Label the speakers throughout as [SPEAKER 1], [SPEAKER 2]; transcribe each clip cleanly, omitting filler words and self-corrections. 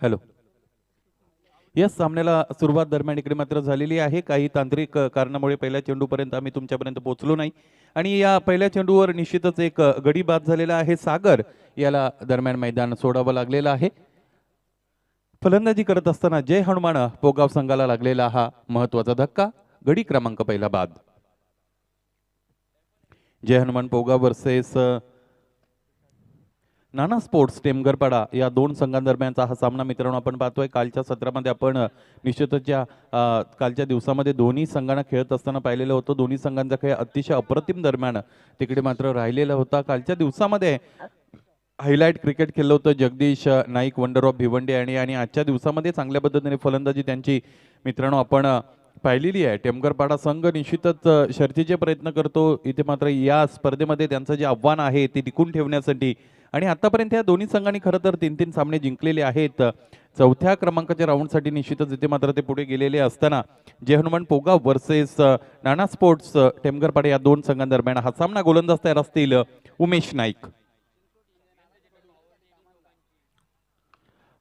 [SPEAKER 1] Hello. Yes, सामन्याला सुरुवात दरम्यान इकडे मात्र झालेली आहे. काही तांत्रिक कारणामुळे पहिल्या चेंडूपर्यंत आम्ही तुमच्यापर्यंत पोहोचलो नाही आणि या पहिल्या चेंडूवर निश्चितच एक गडी बाद झालेला आहे. सागर याला दरम्यान मैदान सोडावं लागलेलं आहे. फलंदाजी करत असताना जय हनुमान पोगाव संघाला लागलेला हा महत्वाचा धक्का. गडी क्रमांक पहिला बाद. जय हनुमान पोगाव वर्सेस नाना स्पोर्ट्स टेमगरपाडा या दोन संघांदरम्यानचा हा सामना मित्रांनो आपण पाहतोय. कालच्या सत्रामध्ये आपण निश्चितच कालच्या दिवसामध्ये दोन्ही संघांना खेळत असताना पाहिलेलं होतं. दोन्ही संघांचा खेळ अतिशय अप्रतिम दरम्यान तिकडे मात्र राहिलेला होता. कालच्या दिवसामध्ये हायलाइट क्रिकेट खेळलं होतं जगदीश नाईक वंडर ऑफ भिवंडी आणि आजच्या दिवसामध्ये चांगल्या पद्धतीने फलंदाजी त्यांची मित्रांनो आपण पाहिलेली आहे. टेमगरपाडा संघ निश्चितच शर्तीचे प्रयत्न करतो. इथे मात्र या स्पर्धेमध्ये त्यांचं जे आव्हान आहे ते टिकून ठेवण्यासाठी आणि आतापर्यंत या दोन्ही संघांनी खरं तर 3-3 सामने जिंकलेले आहेत. चौथ्या क्रमांकाच्या राऊंडसाठी निश्चितच इथे मात्र ते पुढे गेलेले असताना जय हनुमान पोगाव वर्सेस नाना स्पोर्ट्स टेमगरपाडा या दोन संघांदरम्यान हा सामना गोलंदाज तयार असतील उमेश नाईक.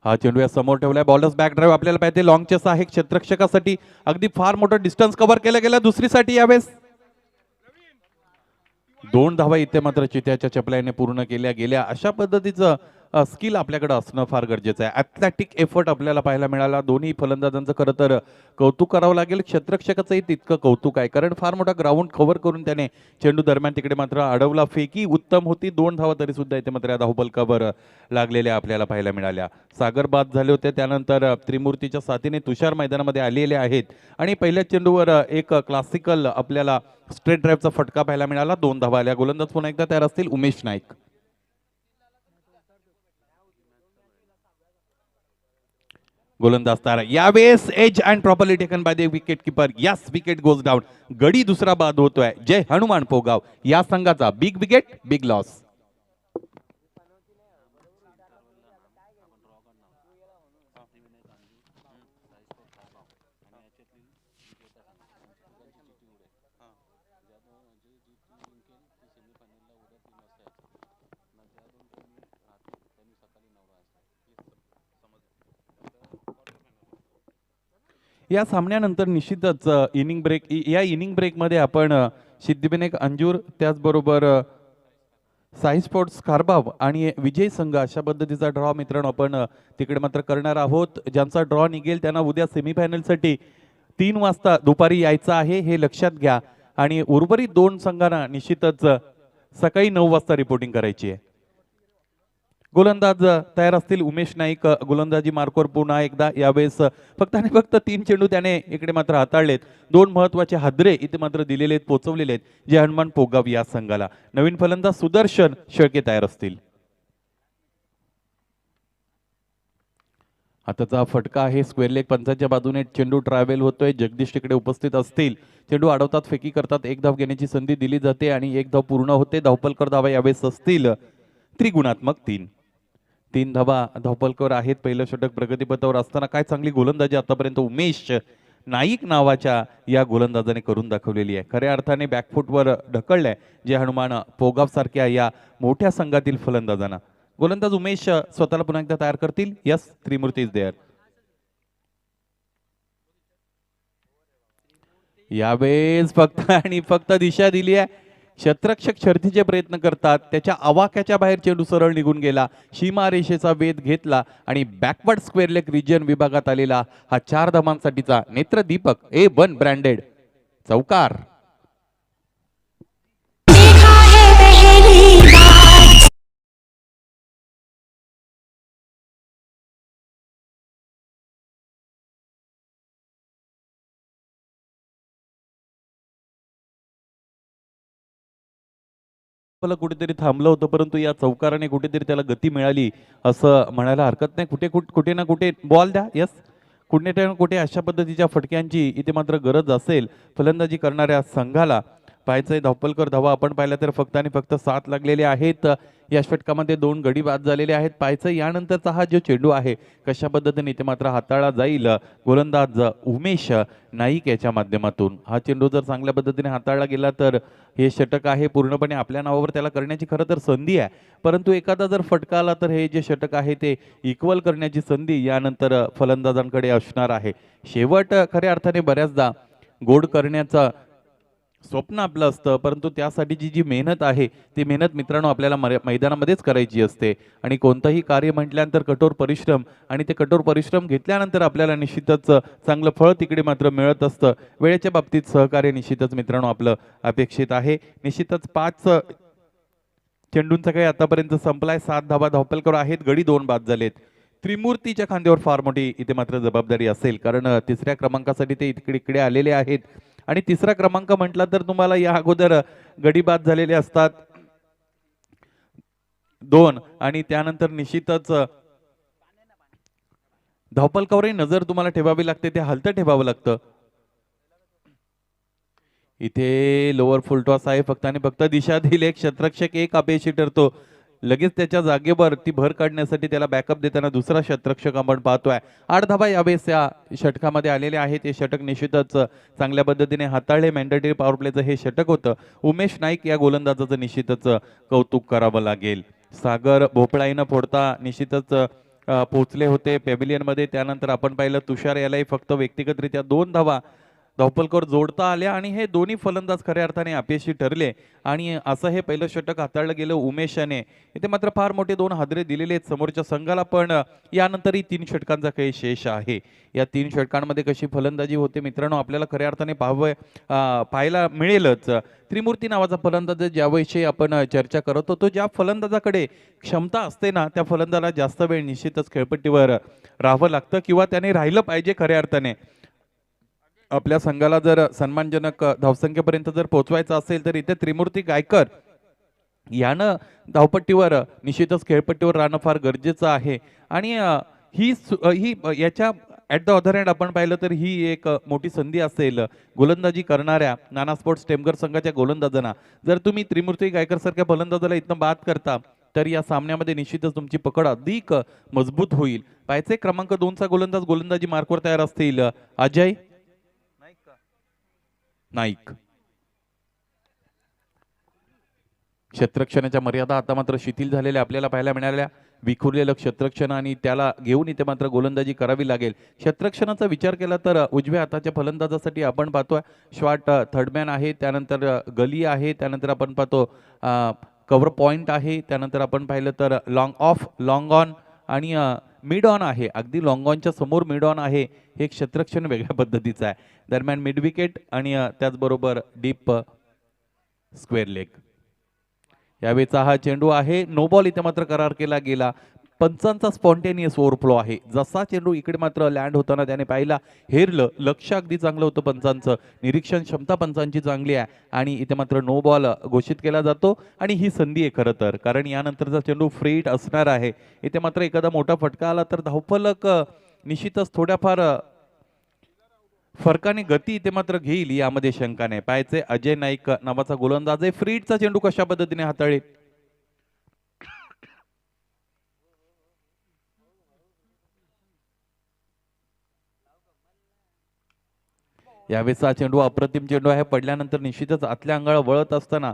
[SPEAKER 1] हा चेंडू या समोर ठेवलाय. बॉलर्स बॅक ड्राईव्ह आपल्याला पाहिजे. लॉंग चेस आहे क्षेत्ररक्षकासाठी. अगदी फार मोठं डिस्टन्स कव्हर केलं गेलं दुसरीसाठी यावेळेस. 2 धावा इथे मात्र चित्याच्या चपल्याने पूर्ण केल्या गेल्या. अशा पद्धतीचं स्किल आपल्याकडे असणं फार गरजेचं आहे. ॲथलेटिक एफर्ट आपल्याला पाहायला मिळाला. दोन्ही फलंदाजांचं खरं तर कौतुक करावं लागेल. क्षेत्ररक्षकाचंही तितकं कौतुक आहे कारण फार मोठा ग्राउंड कव्हर करून त्याने चेंडू दरम्यान तिकडे मात्र अडवला. फेकी उत्तम होती. 2 धावा तरी सुद्धा इथे मात्र धावफलकावर लागलेल्या आपल्याला पाहायला मिळाल्या. सागर बाद झाले होते. त्यानंतर त्रिमूर्तीच्या साथीने तुषार मैदानामध्ये आलेले आहेत आणि पहिल्या चेंडूवर एक क्लासिकल आपल्याला स्ट्रेट ड्राईव्हचा फटका पाहायला मिळाला. 2 धावा आल्या. गोलंदाज पुन्हा एकदा तयार असतील उमेश नाईक. गोलंदाज तयार. यावेळेस edge and properly taken by the wicket keeper. Yes, wicket goes down. गडी दुसरा बाद होतोय. जय हनुमान पोगाव या संघाचा बिग विकेट बिग लॉस. या सामन्यानंतर निश्चितच इनिंग ब्रेकमध्ये आपण सिद्धिविनायक अंजूर त्याचबरोबर साई स्पोर्ट्स कारबाव आणि विजय संघ अशा पद्धतीचा ड्रॉ मित्रांनो आपण तिकडे मात्र करणार आहोत. ज्यांचा ड्रॉ निघेल त्यांना उद्या सेमीफायनलसाठी 3 वाजता दुपारी यायचं आहे हे लक्षात घ्या आणि उर्वरित 2 संघांना निश्चितच सकाळी 9 वाजता रिपोर्टिंग करायची आहे. गोलंदाज तयार असतील उमेश नाईक. गोलंदाजी मार्कवर पुन्हा एकदा. यावेळेस फक्त 3 चेंडू त्याने इकडे मात्र हाताळलेत. 2 महत्वाचे हादरे इथे मात्र दिलेले आहेत, पोहोचवलेले आहेत जय हनुमान पोगाव या संघाला. नवीन फलंदाज सुदर्शन शेळके तयार असतील. हाताचा फटका आहे. स्क्वेअर लेग पंचाच्या बाजूने चेंडू ट्रॅव्हल होतोय. जगदीश तिकडे उपस्थित असतील. चेंडू अडवतात, फेकी करतात. 1 धाव घेण्याची संधी दिली जाते आणि 1 धाव पूर्ण होते. धावपलकर धावा यावेळेस असतील त्रिगुणात्मक 3 धावा धावपलकर आहेत. पहिलं षटक प्रगतीपथावर असताना काय चांगली गोलंदाजी आतापर्यंत उमेश नाईक नावाच्या या गोलंदाजाने करून दाखवलेली आहे. खऱ्या अर्थाने बॅकफुटवर ढकललंय जे हनुमान पोगाव सारख्या या मोठ्या संघातील फलंदाजांना. गोलंदाज उमेश स्वतःला पुन्हा एकदा तयार करतील. Yes, Trimurti is there. यावेळेस फक्त दिशा दिली आहे. क्षेत्ररक्षक शर्थीचे प्रयत्न करतात. त्याच्या आवाक्याच्या बाहेर चेंडू सरळ निघून गेला. सीमारेषेचा वेध घेतला आणि बॅकवर्ड स्क्वेअर लेग रिजन विभागात आलेला हा 4 धावांसाठीचा नेत्रदीपक A1 ब्रँडेड चौकार. मला कुठेतरी थांबलं होतं परंतु या चौकाराने कुठेतरी त्याला गती मिळाली असं म्हणायला हरकत नाही. कुठे ना कुठे बॉल द्या. यस, कुठे ना कुठे अशा पद्धतीच्या फटक्यांची इथे मात्र गरज असेल फलंदाजी करणाऱ्या संघाला पाहायचंय धावपलकर धावा आपण पाहिल्या तर फक्त आणि फक्त 7 लागलेले आहेत. या षटकामध्ये 2 गडी बाद झालेले आहेत. पाहायचं यानंतरचा हा जो चेंडू आहे कशा पद्धतीने ते मात्र हाताळला जाईल गोलंदाज उमेश नाईक याच्या माध्यमातून. हा चेंडू जर चांगल्या पद्धतीने हाताळला गेला तर हे षटक आहे पूर्णपणे आपल्या नावावर त्याला करण्याची खरं तर संधी आहे, परंतु एखादा जर फटका आला तर हे जे षटक आहे ते इक्वल करण्याची संधी यानंतर फलंदाजांकडे असणार आहे. शेवट खऱ्या अर्थाने बऱ्याचदा गोड करण्याचा स्वप्न आपलं असतं, परंतु त्यासाठीची जी मेहनत आहे ती मेहनत मित्रांनो आपल्याला मैदानामध्येच करायची असते. आणि कोणतंही कार्य म्हटल्यानंतर कठोर परिश्रम, आणि ते कठोर परिश्रम घेतल्यानंतर आपल्याला निश्चितच चांगलं फळ तिकडे मात्र मिळत असतं. वेळेच्या बाबतीत सहकार्य निश्चितच मित्रांनो आपलं अपेक्षित आहे. निश्चितच 5 चेंडूंचा काही आतापर्यंत संपलाय. 7 धावा धावपलकर आहेत, गडी 2 बाद झालेत. त्रिमूर्तीच्या खांद्यावर फार मोठी इथे मात्र जबाबदारी असेल, कारण तिसऱ्या क्रमांकासाठी ते इकडे आलेले आहेत. आणि तिसरा क्रमांक म्हटला तर तुम्हाला या अगोदर गडी बाद झालेले असतात 2, आणि त्यानंतर निश्चितच धावपलकावरही नजर तुम्हाला ठेवावी लागते, ते हलतं ठेवावं लागतं. इथे लोअर फुलटॉस आहे, फक्त आणि फक्त दिशा दिली. एक क्षेत्ररक्षक एक अपयशी ठरतो. लगेच त्याच्या जागेवर ती भर काढण्यासाठी त्याला बॅकअप देताना दुसरा क्षेत्ररक्षक आपण पाहतोय. 8 धावा यावेळेस या षटकामध्ये आलेले आहेत. हे षटक निश्चितच चांगल्या पद्धतीने हाताळले. मॅन्डेटरी पॉवर प्लेचं हे षटक होतं. उमेश नाईक या गोलंदाजाचं निश्चितच कौतुक करावं लागेल. सागर भोपळाईनं फोडता निश्चितच पोहोचले होते पॅव्हिलियनमध्ये. त्यानंतर आपण पाहिलं तुषार यालाही फक्त व्यक्तिगतरित्या 2 धावा धावपलकर जोडता आल्या, आणि हे दोन्ही फलंदाज खऱ्या अर्थाने अपयशी ठरले. आणि असं हे पहिलं षटक हाताळलं गेलं उमेशाने. इथे मात्र फार मोठे 2 हादरे दिलेले आहेत समोरच्या संघाला, पण यानंतरही 3 षटकांचा काही शेष आहे. या 3 षटकांमध्ये कशी फलंदाजी होते मित्रांनो आपल्याला खऱ्या अर्थाने पाहायला मिळेलच. त्रिमूर्ती नावाचा फलंदाज ज्याविषयी आपण चर्चा करत होतो, ज्या फलंदाजाकडे क्षमता असते ना त्या फलंदाजाला जास्त वेळ निश्चितच खेळपट्टीवर राहावं लागतं, किंवा त्याने राहिलं पाहिजे खऱ्या अर्थाने. आपल्या संघाला जर सन्मानजनक धावसंख्येपर्यंत जर पोहोचवायचं असेल तर इथे त्रिमूर्ती गायकर यानं धावपट्टीवर निश्चितच खेळपट्टीवर राहणं फार गरजेचं आहे. आणि ही याच्या ॲट द अदर हँड आपण पाहिलं तर ही एक मोठी संधी असेल गोलंदाजी करणाऱ्या नाना स्पोर्ट्स टेमघर संघाच्या गोलंदाजांना. जर तुम्ही त्रिमूर्ती गायकर सारख्या फलंदाजाला इथं बाद करता तर या सामन्यामध्ये निश्चितच तुमची पकड अधिक मजबूत होईल. पाहिजे क्रमांक 2चा गोलंदाज गोलंदाजी मार्कवर तयार असतील. अजय नाईक. क्षेत्ररक्षणाच्या मर्यादा आता मात्र शिथिल झालेल्या आपल्याला पाहायला मिळाल्या. विखुरलेलं क्षेत्ररक्षण आणि त्याला घेऊन इथे मात्र गोलंदाजी करावी लागेल. क्षेत्ररक्षणाचा विचार केला तर उजव्या हाताच्या फलंदाजासाठी आपण पाहतोय शॉर्ट थर्डमॅन आहे, त्यानंतर गली आहे, त्यानंतर आपण पाहतो कव्हर पॉइंट आहे, त्यानंतर आपण पाहिलं तर लॉंग ऑफ, लॉंग ऑन आणि मिड ऑन आहे. अगदी लॉंग ऑनच्या समोर मिड ऑन आहे. हे क्षेत्ररक्षण वेगळ्या पद्धतीचं आहे. दरम्यान मिड विकेट आणि त्याचबरोबर डीप स्क्वेअर लेग. यावेळेचा हा चेंडू आहे. नो बॉल इथे मात्र करार केला गेला. पंचांचा स्पॉन्टेनियस ओव्हरफ्लो आहे. जसा चेंडू इकडे मात्र लँड होताना त्याने पाहिला, हेरलं, लक्ष अगदी चांगलं होतं पंचांचं, निरीक्षण क्षमता पंचांची चांगली आहे, आणि इथे मात्र नो बॉल घोषित केला जातो. आणि ही संधी आहे खरं तर, कारण यानंतरचा चेंडू फ्रीट असणार आहे. इथे मात्र एखादा मोठा फटका आला तर धावफलक निश्चितच थोड्याफार फरकाने गती इथे मात्र घेईल, यामध्ये शंका नाही. पाहायचे अजय नाईक नावाचा गोलंदाज आहे. फ्रीटचा चेंडू कशा पद्धतीने हाताळेल. यावेळेचा चेंडू अप्रतिम चेंडू आहे. पडल्यानंतर निश्चितच आतल्या अंगाला वळत असताना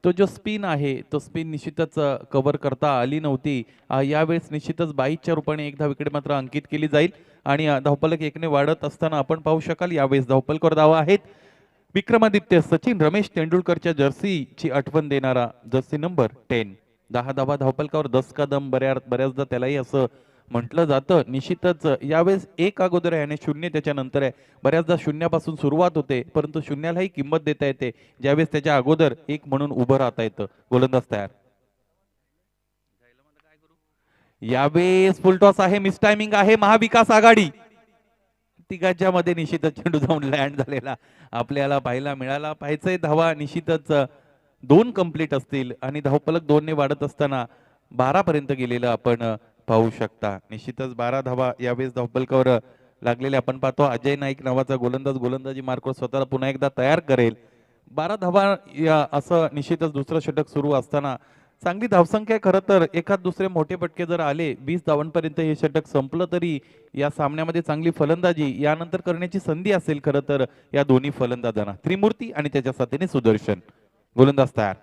[SPEAKER 1] तो जो स्पिन आहे तो स्पिन निश्चितच कव्हर करता आली नव्हती. यावेळेस निश्चितच 22च्या रूपाने एकदा विकेट मात्र अंकित केली जाईल, आणि धावपलक 1ने वाढत असताना आपण पाहू शकाल यावेळेस धावपलकर धावा आहेत. विक्रमादित्य सचिन रमेश तेंडुलकरच्या जर्सीची आठवण देणारा जर्सी नंबर 10. 10 धावा धावपलकावर 10 का दम. बऱ्याचदा त्यालाही असं म्हटलं जातं. निश्चितच यावेळेस 1 अगोदर आहे आणि 0 त्याच्यानंतर आहे. बऱ्याचदा शून्यापासून सुरुवात होते, परंतु शून्यालाही किंमत देता येते ज्यावेळेस त्याच्या अगोदर 1 म्हणून उभं राहता येतं. गोलंदाज तयार. यावेळेस फुलटॉस आहे, मिस टायमिंग आहे. महाविकास आघाडी तिघांच्या मध्ये निश्चितच चेंडू जाऊन लँड झालेला आपल्याला पाहायला मिळाला. पाहायचंय धावा निश्चितच 2 कंप्लीट असतील, आणि धावपलक 2ने वाढत असताना 12 पर्यंत गेलेलं आपण पाहू शकता. निश्चितच 12 धावा यावेळेस धावपलकावर लागलेले आपण पाहतो. अजय नाईक नावाचा गोलंदाज गोलंदाजी मार्कवर स्वतःला पुन्हा एकदा तयार करेल. 12 धावा असं निश्चितच दुसरं षटक सुरू असताना चांगली धावसंख्या आहे. खरं तर एखाद दुसरे मोठे फटके जर आले 20 धावांपर्यंत हे षटक संपलं तरी या सामन्यामध्ये चांगली फलंदाजी यानंतर करण्याची संधी असेल खरं तर या दोन्ही फलंदाजांना. त्रिमूर्ती आणि त्याच्या साथीने सुदर्शन. गोलंदाज तयार.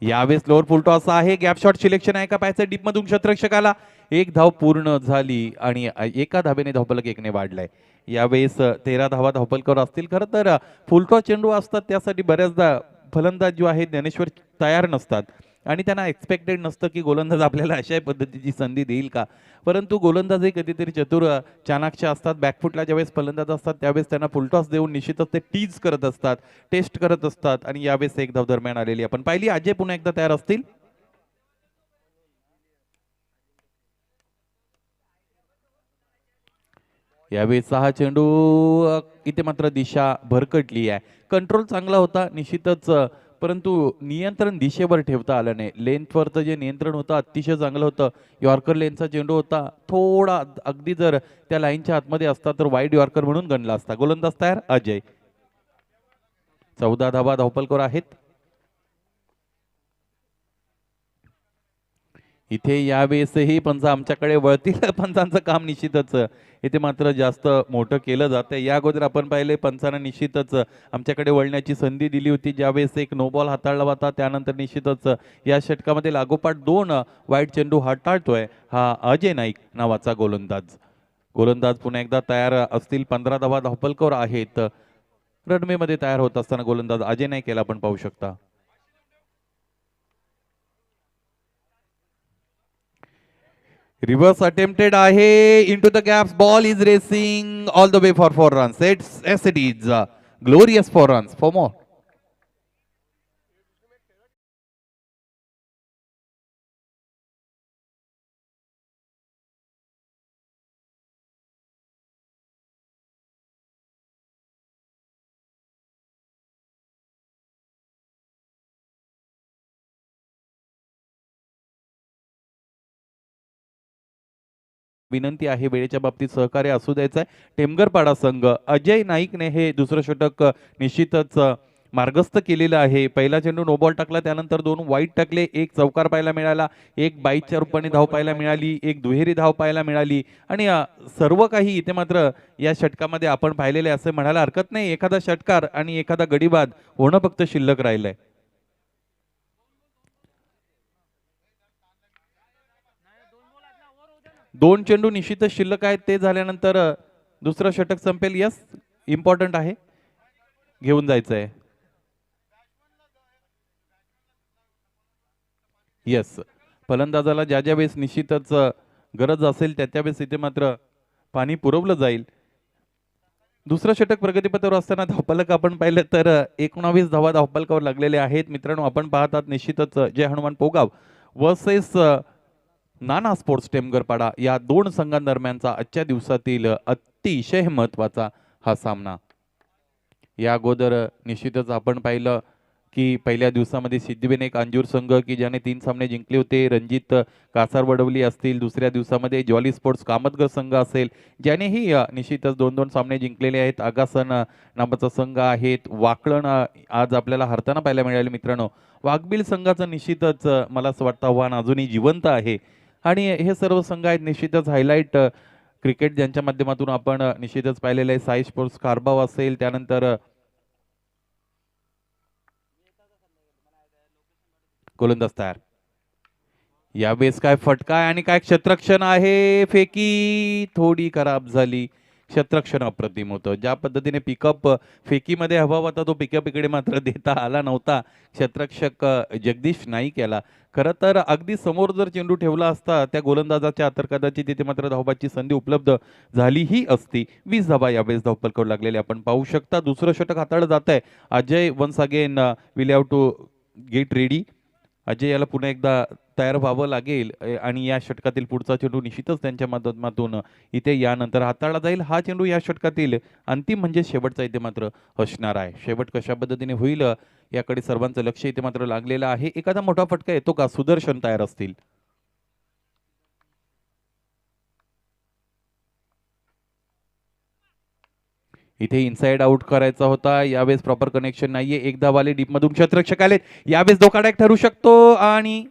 [SPEAKER 1] यावेळेस लोअर फुल टॉस आहे. गॅप शॉट सिलेक्शन आहे का पाहायचं डीप मधून क्षेत्ररक्षकाला. एक धाव पूर्ण झाली आणि एका धावेने धावफलक एकने वाढलाय. यावेळेस 13 धावा धावफलकावर असतील. खरं तर फुल टॉस चेंडू असतात त्यासाठी बऱ्याचदा फलंदाज जो आहे ज्ञानेश्वर तयार नसतात आणि त्यांना एक्सपेक्टेड नसतं की गोलंदाज आपल्याला अशा पद्धतीची संधी देईल का. परंतु गोलंदाजही कधीतरी चतुर चाणाक्ष असतात. बॅकफुटला ज्यावेळेस फलंदाज असतात त्यावेळेस त्यांना फुलटॉस देऊन निश्चितच ते टीज करत असतात, टेस्ट करत असतात आणि यावेळेस एक धाव दरम्यान आलेली आपण पाहिली. अजय पुन्हा एकदा तयार असतील. यावेळी 6 चेंडू. इथे मात्र दिशा भरकटली आहे. कंट्रोल चांगला होता निश्चितच, परंतु नियंत्रण दिशेवर ठेवता आलं नाही. लेंथवरचं जे नियंत्रण होतं अतिशय चांगलं होतं. यॉर्कर लेनचा चेंडू होता. थोडा अगदी जर त्या लाईनच्या आतमध्ये असता तर वाईड यॉर्कर म्हणून गणला असता. गोलंदाज तयार अजय. 14 धावा धावपलकर आहेत. इथे यावेळेसही पंच आमच्याकडे वळतील. पंचांचं काम निश्चितच इथे मात्र जास्त मोठं केलं जातं. या अगोदर आपण पाहिले पंचांना निश्चितच आमच्याकडे वळण्याची संधी दिली होती ज्यावेळेस एक नो बॉल हाताळला होता. त्यानंतर निश्चितच या षटकामध्ये लागोपाठ 2 वाईट चेंडू हाताळतोय हा अजय नाईक नावाचा गोलंदाज. गोलंदाज पुन्हा एकदा तयार असतील. 15 धावा धावपलकर आहेत. रणमेमध्ये तयार होत असताना गोलंदाज अजय नाईक याला आपण पाहू शकता. रिव्हर्स अटेम्प्टेड आहे. Into the gaps ball is racing all the way for runs. It's it is glorious for runs for more. विनंती आहे वेळेच्या बाबतीत सहकार्य असू द्यायचं आहे. टेमगरपाडा संघ अजय नाईकने हे दुसरं षटक निश्चितच मार्गस्थ केलेलं आहे. पहिला चेंडू नो बॉल टाकला, त्यानंतर 2 वाईट टाकले, एक चौकार पाहायला मिळाला, एक बाईकच्या रूपाने धाव पाहायला मिळाली, एक दुहेरी धाव पाहायला मिळाली आणि सर्व काही इथे मात्र या षटकामध्ये आपण पाहिलेले असे म्हणायला हरकत नाही. एखादा षटकार आणि एखादा गडीबाद होणं फक्त शिल्लक राहिलंय. 2 चेंडू निश्चितच शिल्लक आहेत. ते झाल्यानंतर दुसरं षटक संपेल. यस, इम्पॉर्टंट आहे, घेऊन जायचं आहे. येस, फलंदाजाला ज्या ज्या वेळेस निश्चितच गरज असेल त्या त्यावेळेस इथे मात्र पाणी पुरवलं जाईल. दुसरं षटक प्रगतीपथावर असताना धावफलक आपण पाहिलं तर 19 धावा धावफलकावर लागलेले आहेत. मित्रांनो आपण पाहतात निश्चितच जय हनुमान पोगाव वर्सेस नाना स्पोर्ट्स टेमगरपाडा या 2 संघांदरम्यानचा आजच्या दिवसातील अतिशय महत्त्वाचा हा सामना. या अगोदर निश्चितच आपण पाहिलं की पहिल्या दिवसामध्ये सिद्धिविनायक अंजूर संघ की ज्याने 3 सामने जिंकले होते. रणजित कासार वडवली असतील. दुसऱ्या दिवसामध्ये ज्वाली स्पोर्ट्स कामतगर संघ असेल ज्यानेही निश्चितच 2-2 सामने जिंकलेले आहेत. आगासन नावाचा संघ आहेत. वाकळण आज आपल्याला हरताना पाहायला मिळाले. मित्रांनो वाघबिल संघाचं निश्चितच मला असं वाटतं आव्हान अजूनही जिवंत आहे आणि हे सर्व संघ आहेत निश्चितच हायलाईट क्रिकेट ज्यांच्या माध्यमातून आपण निश्चितच पाहिलेलं आहे. साई स्पोर्ट्स कारबाव असेल, त्यानंतर गोलंदाज तयार. यावेळेस काय फटका आहे आणि काय क्षेत्ररक्षण आहे. फेकी थोडी खराब झाली. क्षेत्ररक्षण अप्रतिम होतं. ज्या पद्धतीने पिकअप फेकीमध्ये हवा होता तो पिकअप इकडे मात्र देता आला नव्हता. क्षेत्ररक्षक जगदीश नाईक याला. खरं तर अगदी समोर जर चेंडू ठेवला असता त्या गोलंदाजाच्या तर कदाचित तिथे मात्र धावबाची संधी उपलब्ध झालीही असती. 20 धावा यावेळेस धावपलकावर लागलेले आपण पाहू शकता. दुसरं षटक हाताळलं जात आहे. Ajay once again will have to get ready. Ajay याला पुन्हा एकदा तयार व्हावं लागेल आणि या षटकातील पुढचा चेंडू निश्चितच त्यांच्या माध्यमातून इथे यानंतर हाताळला जाईल. हा चेंडू या षटकातील अंतिम म्हणजे शेवटचा इथे मात्र असणार आहे. शेवट कशा पद्धतीने होईल याकडे सर्वांचं लक्ष इथे मात्र लागलेलं आहे. एखादा मोठा फटका येतो का? सुदर्शन तयार असतील. इथे इनसाइड आउट करायचा होता, यावेळेस प्रॉपर कनेक्शन नाहीये. एक धावाले डीप मधून क्षेत्ररक्षक आलेत, यावेळेस धोकादायक ठरू शकतो आणि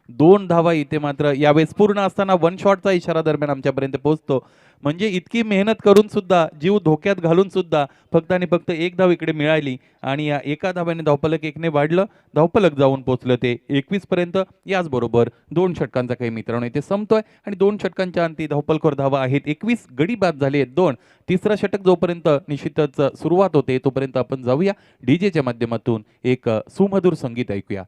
[SPEAKER 1] 2 धावा इथे मात्र यावेळेस पूर्ण असताना वन शॉटचा इशारा दरम्यान आमच्यापर्यंत पोहोचतो. म्हणजे इतकी मेहनत करून सुद्धा, जीव धोक्यात घालून सुद्धा फक्त आणि फक्त एक धाव इकडे मिळाली आणि या एका धाव्याने धावफलक एकने वाढलं. धावफलक जाऊन पोहोचलं ते 21 पर्यंत. याचबरोबर 2 षटकांचा काही मित्रांनो इथे संपतोय आणि 2 षटकांच्या अंती धावफलकावर धावा आहेत 21, गडी बाद झाले आहेत 2. तिसरा षटक जोपर्यंत निश्चितच सुरुवात होते तोपर्यंत आपण जाऊया डीजेच्या माध्यमातून एक सुमधुर संगीत ऐकूया.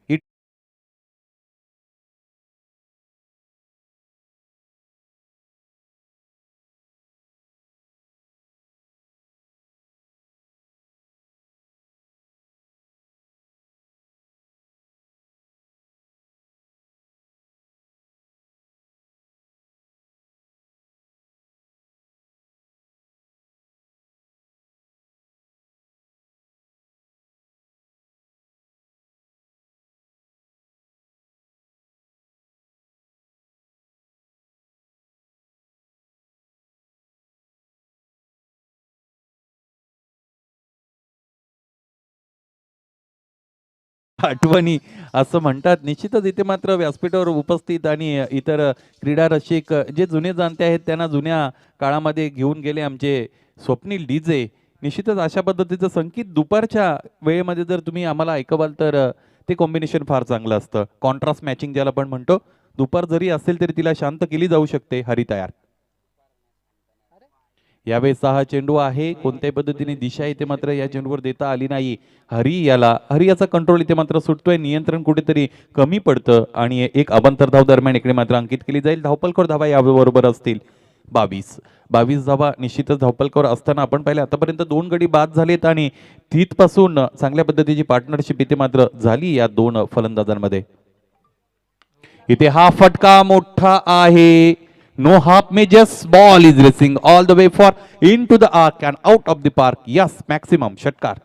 [SPEAKER 1] आठवणी असं म्हणतात. निश्चितच इथे मात्र व्यासपीठावर उपस्थित आणि इतर क्रीडा रसिक जे जुने जाणते आहेत त्यांना जुन्या काळामध्ये घेऊन गेले आमचे स्वप्नील डीजे. निश्चितच अशा पद्धतीचं संगीत दुपारच्या वेळेमध्ये जर तुम्ही आम्हाला ऐकवाल तर ते कॉम्बिनेशन फार चांगलं असतं. कॉन्ट्रास्ट मॅचिंग ज्याला आपण म्हणतो. दुपार जरी असेल तरी तिला शांत केली जाऊ शकते. हरी तयार. यावेळेस हा चेंडू आहे, कोणत्याही पद्धतीने दिशा इथे मात्र या चेंडूवर देता आली नाही. हरी याचा कंट्रोल इथे मात्र सुटतोय, नियंत्रण कुठेतरी कमी पडतं आणि एक अवांतर धाव दरम्यान इकडे मात्र अंकित केली जाईल. धावपलकर धावा याबरोबर असतील 22 धावा निश्चितच धावपलकर असताना आपण पाहिले आतापर्यंत 2 गडी बाद झालेत आणि तिथपासून चांगल्या पद्धतीची पार्टनरशिप इथे मात्र झाली या 2 फलंदाजांमध्ये. इथे हा फटका मोठा आहे. No half majors, ball is racing all the way for into the arc and out of the park. Yes, maximum षटकार.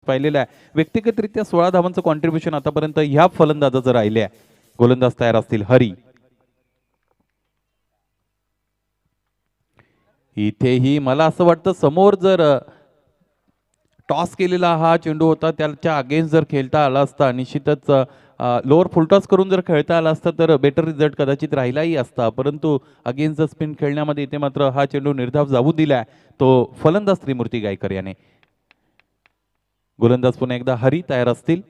[SPEAKER 1] पाहिलेलं आहे. व्यक्तिगतरित्या 16 धावांचं कॉन्ट्रीब्युशन आतापर्यंत ह्या फलंदाजाचं राहिले आहे. गोलंदाज तयार असतील हरी. इथेही मला असं वाटतं समोर जर टॉस केलेला हा चेंडू होता त्याच्या अगेन्स्ट जर खेळता आला असता निश्चितच लोअर फुलटॉस करून जर खेळता आला असता तर बेटर रिझल्ट कदाचित राहिलाही असता. परंतु अगेन्स्ट द स्पिन खेळण्यामध्ये इथे मात्र हा चेंडू निर्धाव जाऊ दिलाय तो फलंदाज त्रिमूर्ती गायकर याने. गोलंदाज पुन्हा एकदा हरी तयार असतील.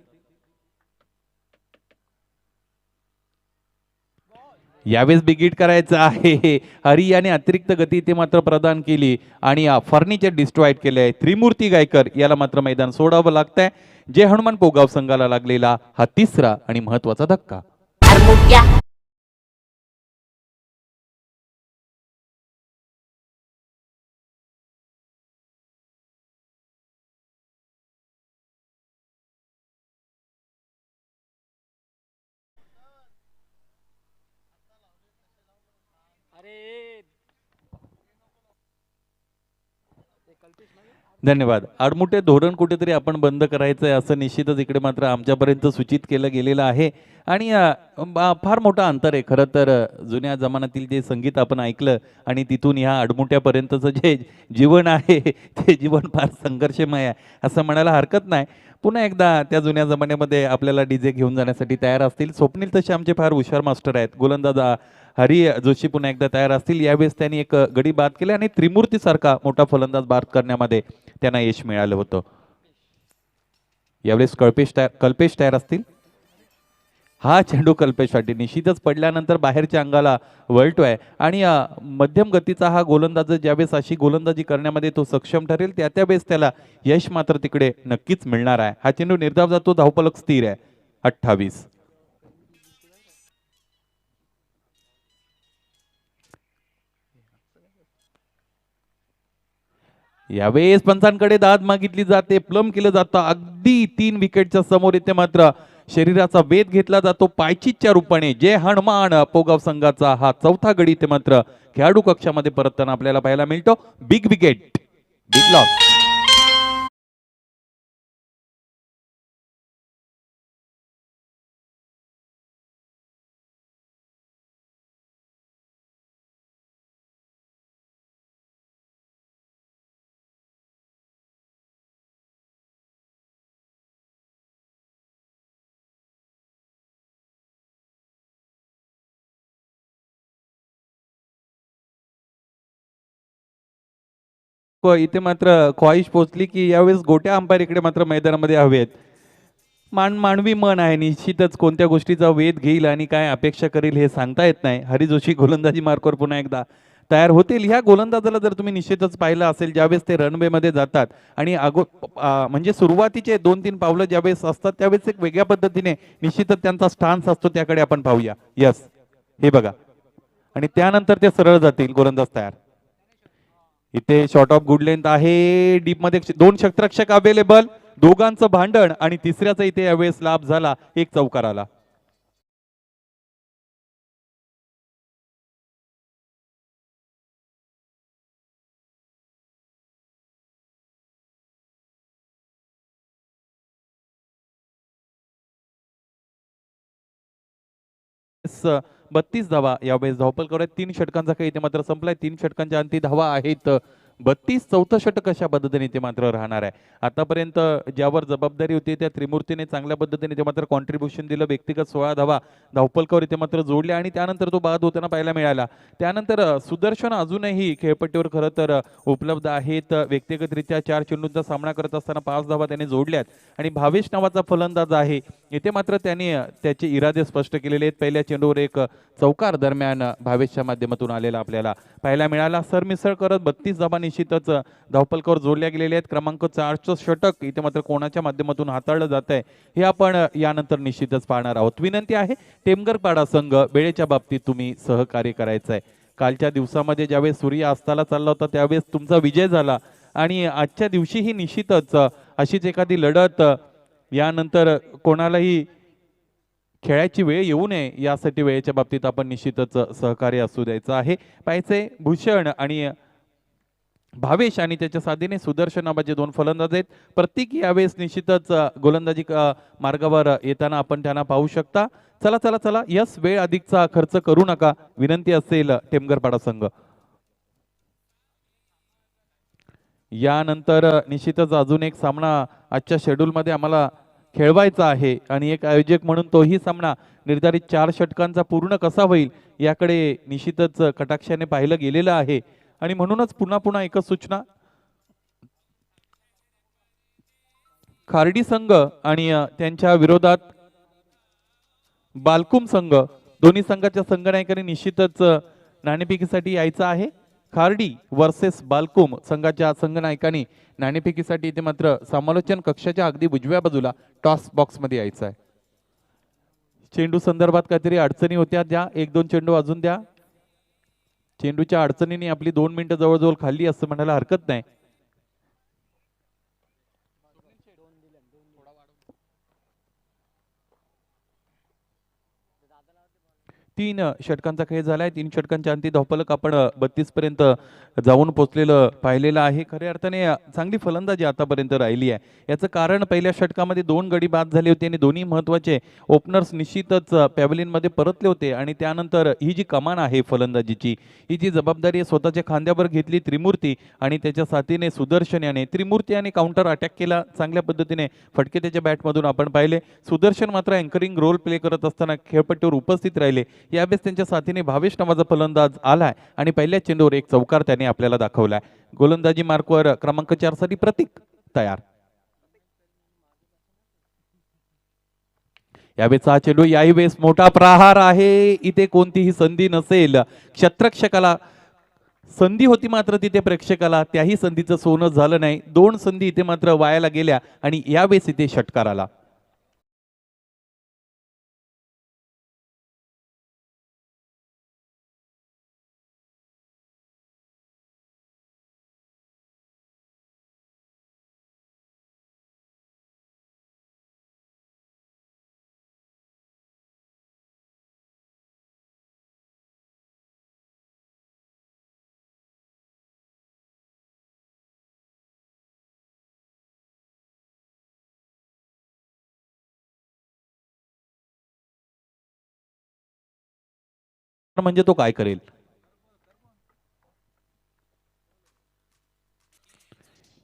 [SPEAKER 1] यावेळेस बिगिट करायचं आहे. हरी याने अतिरिक्त गती इथे मात्र प्रदान केली आणि फर्निचर डिस्ट्रॉईड केलंय. त्रिमूर्ती गायकर याला मात्र मैदान सोडावं लागतंय. जे हनुमान पोगाव संघाला लागलेला हा तिसरा आणि महत्वाचा धक्का. धन्यवाद. आडमुठे धोरण कुठेतरी आपण बंद करायचंय असं निश्चितच इकडे मात्र आमच्यापर्यंत सूचित केलं गेलेलं आहे आणि फार मोठा अंतर आहे खरं तर जुन्या जमान्यातील जे संगीत आपण ऐकलं आणि तिथून ह्या आडमुठ्यापर्यंतचं जे जीवन आहे ते जीवन फार संघर्षमय आहे असं म्हणायला हरकत नाही. पुन्हा एकदा त्या जुन्या जमान्यामध्ये आपल्याला डीजे घेऊन जाण्यासाठी तयार असतील. स्वप्नील तसे आमचे फार हुशार मास्टर आहेत. गोलंदाज हरी जोशी पुन्हा एकदा तयार असतील. यावेळेस त्यांनी एक गडी बाद केले आणि त्रिमूर्ती सारखा मोठा फलंदाज बाद करण्यामध्ये त्यांना यश मिळालं होतं. यावेळेस कल्पेश तयार असतील. हा चेंडू कल्पेशसाठी निश्चितच पडल्यानंतर बाहेरच्या अंगाला वळतोय आणि मध्यम गतीचा हा गोलंदाज ज्यावेळेस अशी गोलंदाजी करण्यामध्ये तो सक्षम ठरेल त्यावेळेस त्याला यश मात्र तिकडे नक्कीच मिळणार आहे. हा चेंडू निर्धाव जातो. धावफलक स्थिर आहे 28. यावेळेस पंचांकडे दाद मागितली जाते, प्लम केलं जातं, अगदी 3 विकेटच्या समोर इथे मात्र शरीराचा वेध घेतला जातो पायचीच्या रूपाने. जय हनुमान पोगाव संघाचा हा चौथा गडी इथे मात्र खेळाडू कक्षामध्ये परतताना आपल्याला पाहायला मिळतो. Big wicket, big loss. इथे मात्र ख्वाहिश पोचली की यावेळेस गोट्या अंपायर इकडे मात्र मैदानामध्ये हवेत. मानवी मन आहे, निश्चितच कोणत्या गोष्टीचा वेध घेईल आणि काय अपेक्षा करेल हे सांगता येत नाही. हरी जोशी गोलंदाजी मार्कवर पुन्हा एकदा तयार होतील. ह्या गोलंदाजाला जर तुम्ही निश्चितच पाहिलं असेल, ज्यावेळेस ते रनवे मध्ये जातात आणि म्हणजे सुरुवातीचे 2-3 पावलं ज्यावेळेस असतात त्यावेळेस एक वेगळ्या पद्धतीने निश्चितच त्यांचा स्टान्स असतो, त्याकडे आपण पाहूया. यस, हे बघा, आणि त्यानंतर ते सरळ जातील. गोलंदाज तयार. इथे शॉर्ट ऑफ गुड लेंथ आहे, डीप मध्ये 2 षटरक्षक अवेलेबल, दोघांचं भांडण आणि तिसऱ्याचा इथे यावेळेस लाभ झाला, एक चौकार आला. स- 32 धावा यावेळेस धावपल करत. 3 षटकांचा खेळ इथे मात्र संपलाय. 3 षटकांच्या अंती धावा आहेत 32. चौथं षटक अशा पद्धतीने इथे मात्र राहणार आहे. आतापर्यंत ज्यावर जबाबदारी होती त्या त्रिमूर्तीने चांगल्या पद्धतीने इथे मात्र कॉन्ट्रीब्युशन दिलं. व्यक्तिगत 16 धावा धावपलकर इथे मात्र जोडल्या आणि त्यानंतर तो बाद होताना पाहायला मिळाला. त्यानंतर सुदर्शन अजूनही खेळपट्टीवर खरं तर उपलब्ध आहेत. व्यक्तिगतरित्या 4 चेंडूंचा सामना करत असताना 5 धावा त्याने जोडल्यात आणि भावेश नावाचा फलंदाज आहे, इथे मात्र त्याने त्याचे इरादे स्पष्ट केलेले आहेत. पहिल्या चेंडूवर एक चौकार दरम्यान भावेशच्या माध्यमातून आलेला आपल्याला पाहायला मिळाला. सरमिसळ करत 32 धावा निश्चितच धावपलकावर जोडल्या गेलेल्या आहेत. क्रमांक 4चं षटक इथे मात्र कोणाच्या माध्यमातून हाताळलं जात आहे हे आपण यानंतर निश्चितच पाहणार आहोत. विनंती आहे, टेमगरपाडा संघ वेळेच्या बाबतीत तुम्ही सहकार्य करायचं आहे. कालच्या दिवसामध्ये ज्यावेळेस सूर्य अस्ताला चालला होता त्यावेळेस तुमचा विजय झाला आणि आजच्या दिवशीही निश्चितच अशीच एखादी लढत यानंतर कोणालाही खेळायची वेळ येऊ नये यासाठी वेळेच्या बाबतीत आपण निश्चितच सहकार्य असू द्यायचं आहे. पाहिजे भूषण आणि भावेश आणि त्याच्या साथीने सुदर्शन नावाचे 2 फलंदाज आहेत. प्रत्येक यावेळेस निश्चितच गोलंदाजी मार्गावर येताना आपण त्यांना पाहू शकता. चला चला चला, यस, वेळ अधिकचा खर्च करू नका, विनंती असेल टेमगरपाडा संघ. यानंतर निश्चितच अजून एक सामना आजच्या शेड्यूलमध्ये आम्हाला खेळवायचा आहे आणि एक आयोजक म्हणून तोही सामना निर्धारित 4 षटकांचा पूर्ण कसा होईल याकडे निश्चितच कटाक्षाने पाहिलं गेलेलं आहे आणि म्हणूनच पुन्हा पुन्हा एकच सूचना, खार्डी संघ आणि त्यांच्या विरोधात बालकुम संघ, दोन्ही संघाच्या संघनायकांनी निश्चितच नाणेफेकीसाठी यायचं आहे. खार्डी वर्सेस बालकुम संघाच्या संघनायकांनी नाणेफेकीसाठी इथे मात्र समालोचन कक्षाच्या अगदी उजव्या बाजूला टॉस बॉक्स मध्ये यायचं आहे. चेंडू संदर्भात काहीतरी अडचणी होत्या, द्या 1-2 चेंडू अजून द्या. चेंडूच्या अडचणीने आपली 2 मिनिटं जवळजवळ खाल्ली असं म्हणायला हरकत नाही. 3 षटकांचा खेळ झालाय. 3 षटकांच्या अंती धावफलक आपण 32 पर्यंत जाऊन पोहोचलेलं पाहिलेलं आहे. खऱ्या अर्थाने चांगली फलंदाजी आतापर्यंत राहिली आहे. याचं कारण पहिल्या षटकामध्ये 2 गडी बाद झाले होते आणि दोन्ही महत्त्वाचे ओपनर्स निश्चितच मध्ये परतले होते आणि त्यानंतर ही जी कमान आहे फलंदाजीची, ही जी जबाबदारी स्वतःच्या खांद्यावर घेतली त्रिमूर्ती आणि त्याच्या साथीने सुदर्शन याने. त्रिमूर्ती याने काउंटर अटॅक केला चांगल्या पद्धतीने, फटके त्याच्या बॅटमधून आपण पाहिले. सुदर्शन मात्र अँकरिंग रोल प्ले करत असताना खेळपट्टीवर उपस्थित राहिले. यावेळेस त्यांच्या साथीने भावेश नावाचा फलंदाज आलाय आणि पहिल्या चेंडूवर एक चौकार त्याने आपल्याला दाखवलाय. गोलंदाजी मार्कवर क्रमांक 4 साठी प्रतीक तयार. यावेळेस हा चेंडू, याही वेळेस मोठा प्रहार आहे. इथे कोणतीही संधी नसेल, क्षेत्ररक्षकाला संधी होती मात्र तिथे प्रेक्षकाला त्याही संधीचं सोनं झालं नाही. 2 संधी इथे मात्र वायाला गेल्या आणि यावेळेस इथे षटकार आला. म्हणजे तो काय करेल.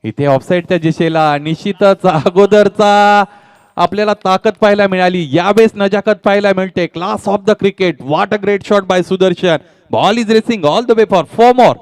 [SPEAKER 1] इथे ऑफसाईडच्या दिशेला निश्चितच अगोदरचा आपल्याला ताकद पाहायला मिळाली. यावेळेस नजाकत पाहायला मिळते. Class of the cricket. What a great shot bye Sudarshan. Ball is racing all the way for 4 more.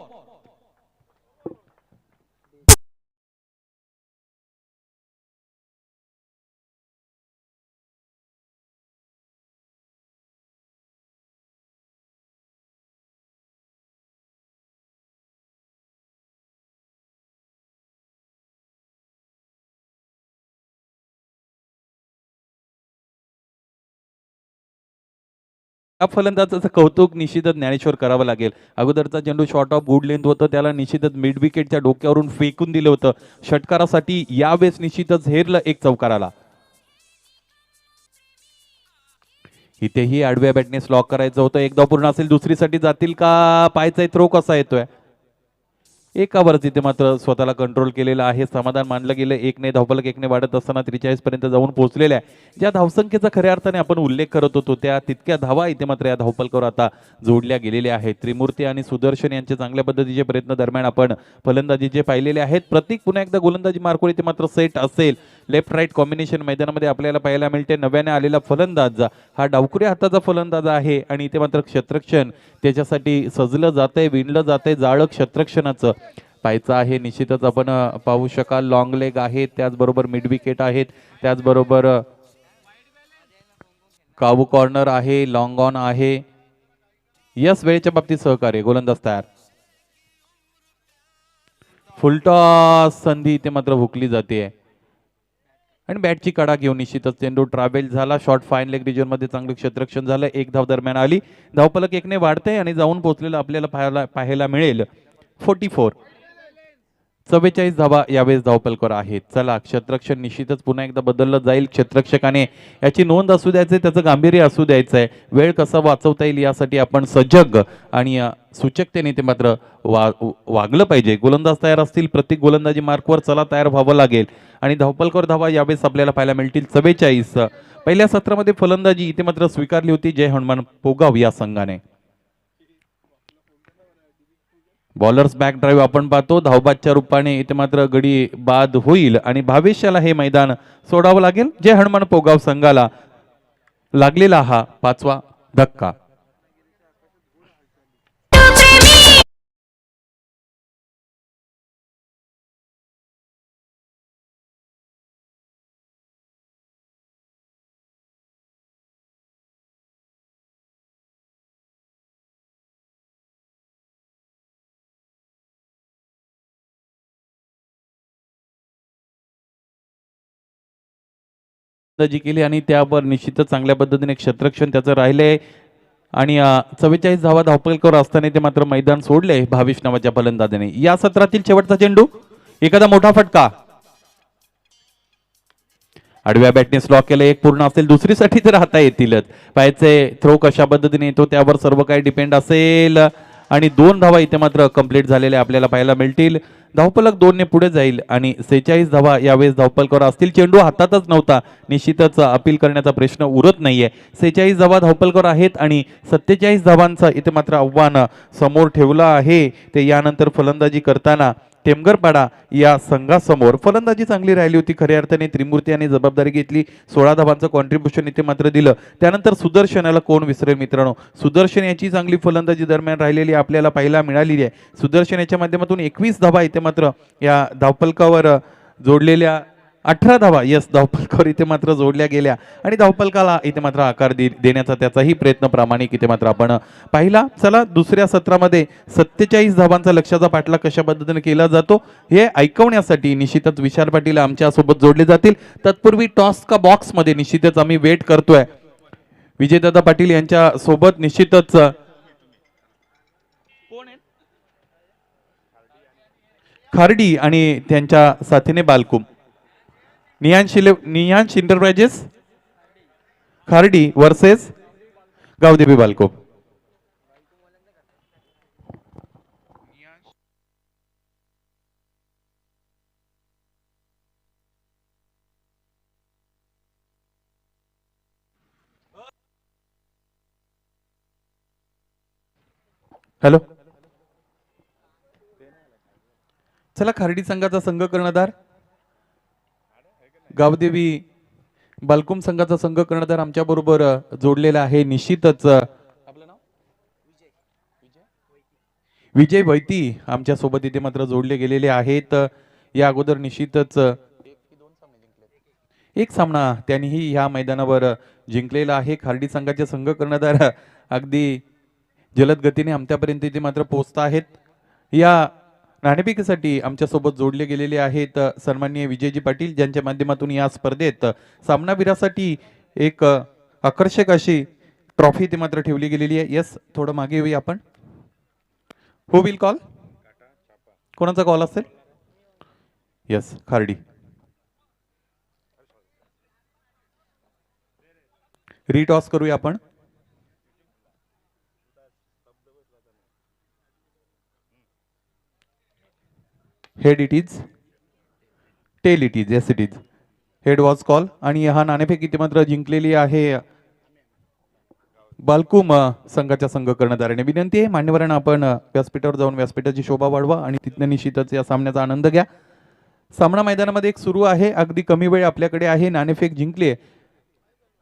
[SPEAKER 1] या फलंदाजाचं कौतुक निश्चितच ज्ञानेश्वर करावं लागेल. अगोदरचा चेंडू शॉर्ट ऑफ गुड लेंथ होतं, त्याला निश्चितच मिड विकेटच्या डोक्यावरून फेकून दिलं होतं. षटकारासाठी यावेळेस निश्चितच हेरलं एक चौकाराला. इथेही आडव्या बॅटने स्लॉक करायचं होतं. एकदा पूर्ण असेल, दुसरीसाठी जातील का? पायचा थ्रो कसा येतोय. एकावरच इथे मात्र स्वतःला कंट्रोल केलेला आहे. समाधान मानलं गेलं. एकने धावफलक एकने वाढत असताना 43 पर्यंत जाऊन पोहोचलेल्या आहे. ज्या धावसंख्येचा खऱ्या अर्थाने आपण उल्लेख करत होतो त्या तितक्या धावा इथे मात्र या धावफलकावर आता जोडल्या गेलेल्या आहेत. त्रिमूर्ती आणि सुदर्शन यांचे चांगल्या पद्धतीचे प्रयत्न दरम्यान आपण फलंदाजीचे पाहिलेले आहेत. प्रत्येक पुन्हा एकदा गोलंदाजी मार्कवर इथे मात्र सेट असेल. लेफ्ट राईट कॉम्बिनेशन मैदानामध्ये आपल्याला पाहायला मिळते. नव्याने आलेला फलंदाज हा डावकुऱ्या हाताचा फलंदाज आहे आणि इथे मात्र क्षेत्ररक्षण त्याच्यासाठी सजलं जातंय, विणलं जातंय जाळं क्षेत्ररक्षणाचं. पायचा आहे निश्चितच आपण पाहू शकाल. लॉंग लेग आहेत, त्याचबरोबर मिड विकेट आहेत, त्याचबरोबर काबू कॉर्नर आहे, लॉंग ऑन आहे. यस वेळेच्या बाबतीत सहकार्य. गोलंदाज तयार. फुलटॉस संधी इथे मात्र हुकली जाते आणि बॅटची कडा घेऊन निश्चितच चेंडू ट्रॅव्हल झाला. शॉर्ट फाईन लेग रिजन मध्ये चांगलं क्षेत्ररक्षण झालं. एक धाव दरम्यान आली. धावफलक एकने वाढते आणि जाऊन पोहोचलेलं आपल्याला पाहायला मिळेल 44. 44 धावा यावेळेस धावफलकावर आहेत. चला क्षेत्ररक्षण निश्चितच पुन्हा एकदा बदललं जाईल. क्षेत्ररक्षकाने याची नोंद असू द्यायचे, त्याचं गांभीर्य असू द्यायचं आहे. वेळ कसा वाचवता येईल यासाठी आपण सजग आणि सूचकतेने ते मात्र वागलं पाहिजे. गोलंदाज तयार असतील. प्रत्येक गोलंदाजी मार्कवर चला तयार व्हावं लागेल आणि धावफलकावर धावा यावेळेस आपल्याला पाहायला मिळतील 44. पहिल्या सत्रामध्ये फलंदाजी इथे मात्र स्वीकारली होती जय हनुमान पोगाव या संघाने. बॉलर्स बॅक ड्राईव्ह आपण पाहतो. धावबादच्या रूपाने इथे मात्र गडी बाद होईल आणि भविष्याला हे मैदान सोडावं लागेल. जय हनुमान पोगाव संघाला लागलेला हा 5वा धक्का. केली आणि त्यावर निश्चितच चांगल्या पद्धतीने क्षेत्ररक्षण त्याचं राहिले आणि 44 धावा धावफलकावर असताना ते मात्र मैदान सोडले भाविश नावाच्या फलंदाजाने. या सत्रातील शेवटचा चेंडू, एखादा मोठा फटका. आडव्या बॅटने स्लॉक केलं. एक पूर्ण असेल, दुसरीसाठी तर राहता येतीलच. पायाचे थ्रो कशा पद्धतीने येतो त्यावर सर्व काही डिपेंड असेल आणि 2 धावा इथे मात्र कंप्लीट झालेल्या आपल्याला पाहायला मिळतील. धावफलक 2 ने पुढे जाईल आणि 46 धावा यावेळेस धावफलकावर असतील. चेंडू हातातच नव्हता. निश्चितच अपील करण्याचा प्रश्न उरत नाहीये. 46 धावा धावफलकावर आहेत आणि 47 धावांचा इथे मात्र आव्हान समोर ठेवलं आहे. ते यानंतर फलंदाजी करताना टेमगरपाडा या संघासमोर. फलंदाजी चांगली राहिली होती खऱ्या अर्थाने. त्रिमूर्ती यांनी जबाबदारी घेतली. 16 धावांचं कॉन्ट्रीब्युशन इथे मात्र दिलं. त्यानंतर सुदर्शनाला कोण विसरेल मित्रांनो. सुदर्शन याची चांगली फलंदाजी दरम्यान राहिलेली आपल्याला पाहायला मिळालेली आहे. सुदर्शन याच्या माध्यमातून 21 धावा इथे मात्र या धावफलकावर जोडलेल्या 18 धावा यस धावफलकावर इथे मात्र जोडल्या गेल्या आणि धावफलकाला इथे मात्र आकार देण्याचा त्याचाही प्रयत्न प्रामाणिक इथे मात्र आपण पाहिला. चला दुसऱ्या सत्रामध्ये 47 धावांचा लक्ष्याचा पाठलाग कशा पद्धतीने केला जातो हे ऐकवण्यासाठी निश्चितच विशाल पाटील आमच्या सोबत जोडले जातील. तत्पूर्वी टॉस का बॉक्स मध्ये निश्चितच आम्ही वेट करतोय विजयदादा पाटील यांच्या सोबत. निश्चितच खार्डी आणि त्यांच्या साथीने बालकुम. नियांश इंटरप्राइजेस खार्डी वर्सेस गावदेवी बालको. हॅलो, चला खार्डी संघाचा संघ कर्णधार, गावदेवी बालकुम संघाचा संघ कर्णधार आमच्या बरोबर जोडलेला आहे. निश्चितच आपलं नाव विजय वैती आमच्या सोबत इथे मात्र जोडले गेलेले आहेत. या अगोदर निश्चितच एक सामना त्यांनीही ह्या मैदानावर जिंकलेला आहे. खार्डी संघाचे संघ कर्णधार अगदी जलद गतीने आमच्यापर्यंत इथे मात्र पोहोचत आहेत. या नाणेफेकीसाठी आमच्या सोबत जोडले गेलेले आहेत सन्माननीय विजयजी पाटील, ज्यांच्या माध्यमातून या स्पर्धेत सामनावीरासाठी एक आकर्षक अशी ट्रॉफी इथे मात्र ठेवली गेलेली आहे. यस, थोडं मागे येऊया आपण. Who will call? कोणाचा कॉल असेल? यस, खार्डी. रिटॉस करूया आपण. Head it is, tail it is. Yes it is. Head was call. आणि हा नाणेफेक इथे मात्र जिंकलेली आहे बालकुम संघाच्या संघ कर्णधाराने. विनंती आहे मान्यवरांना आपण व्यासपीठावर जाऊन व्यासपीठाची शोभा वाढवा आणि तिथनं निश्चितच या सामन्याचा आनंद घ्या. सामना मैदानामध्ये एक सुरू आहे. अगदी कमी वेळ आपल्याकडे आहे. नाणेफेक जिंकले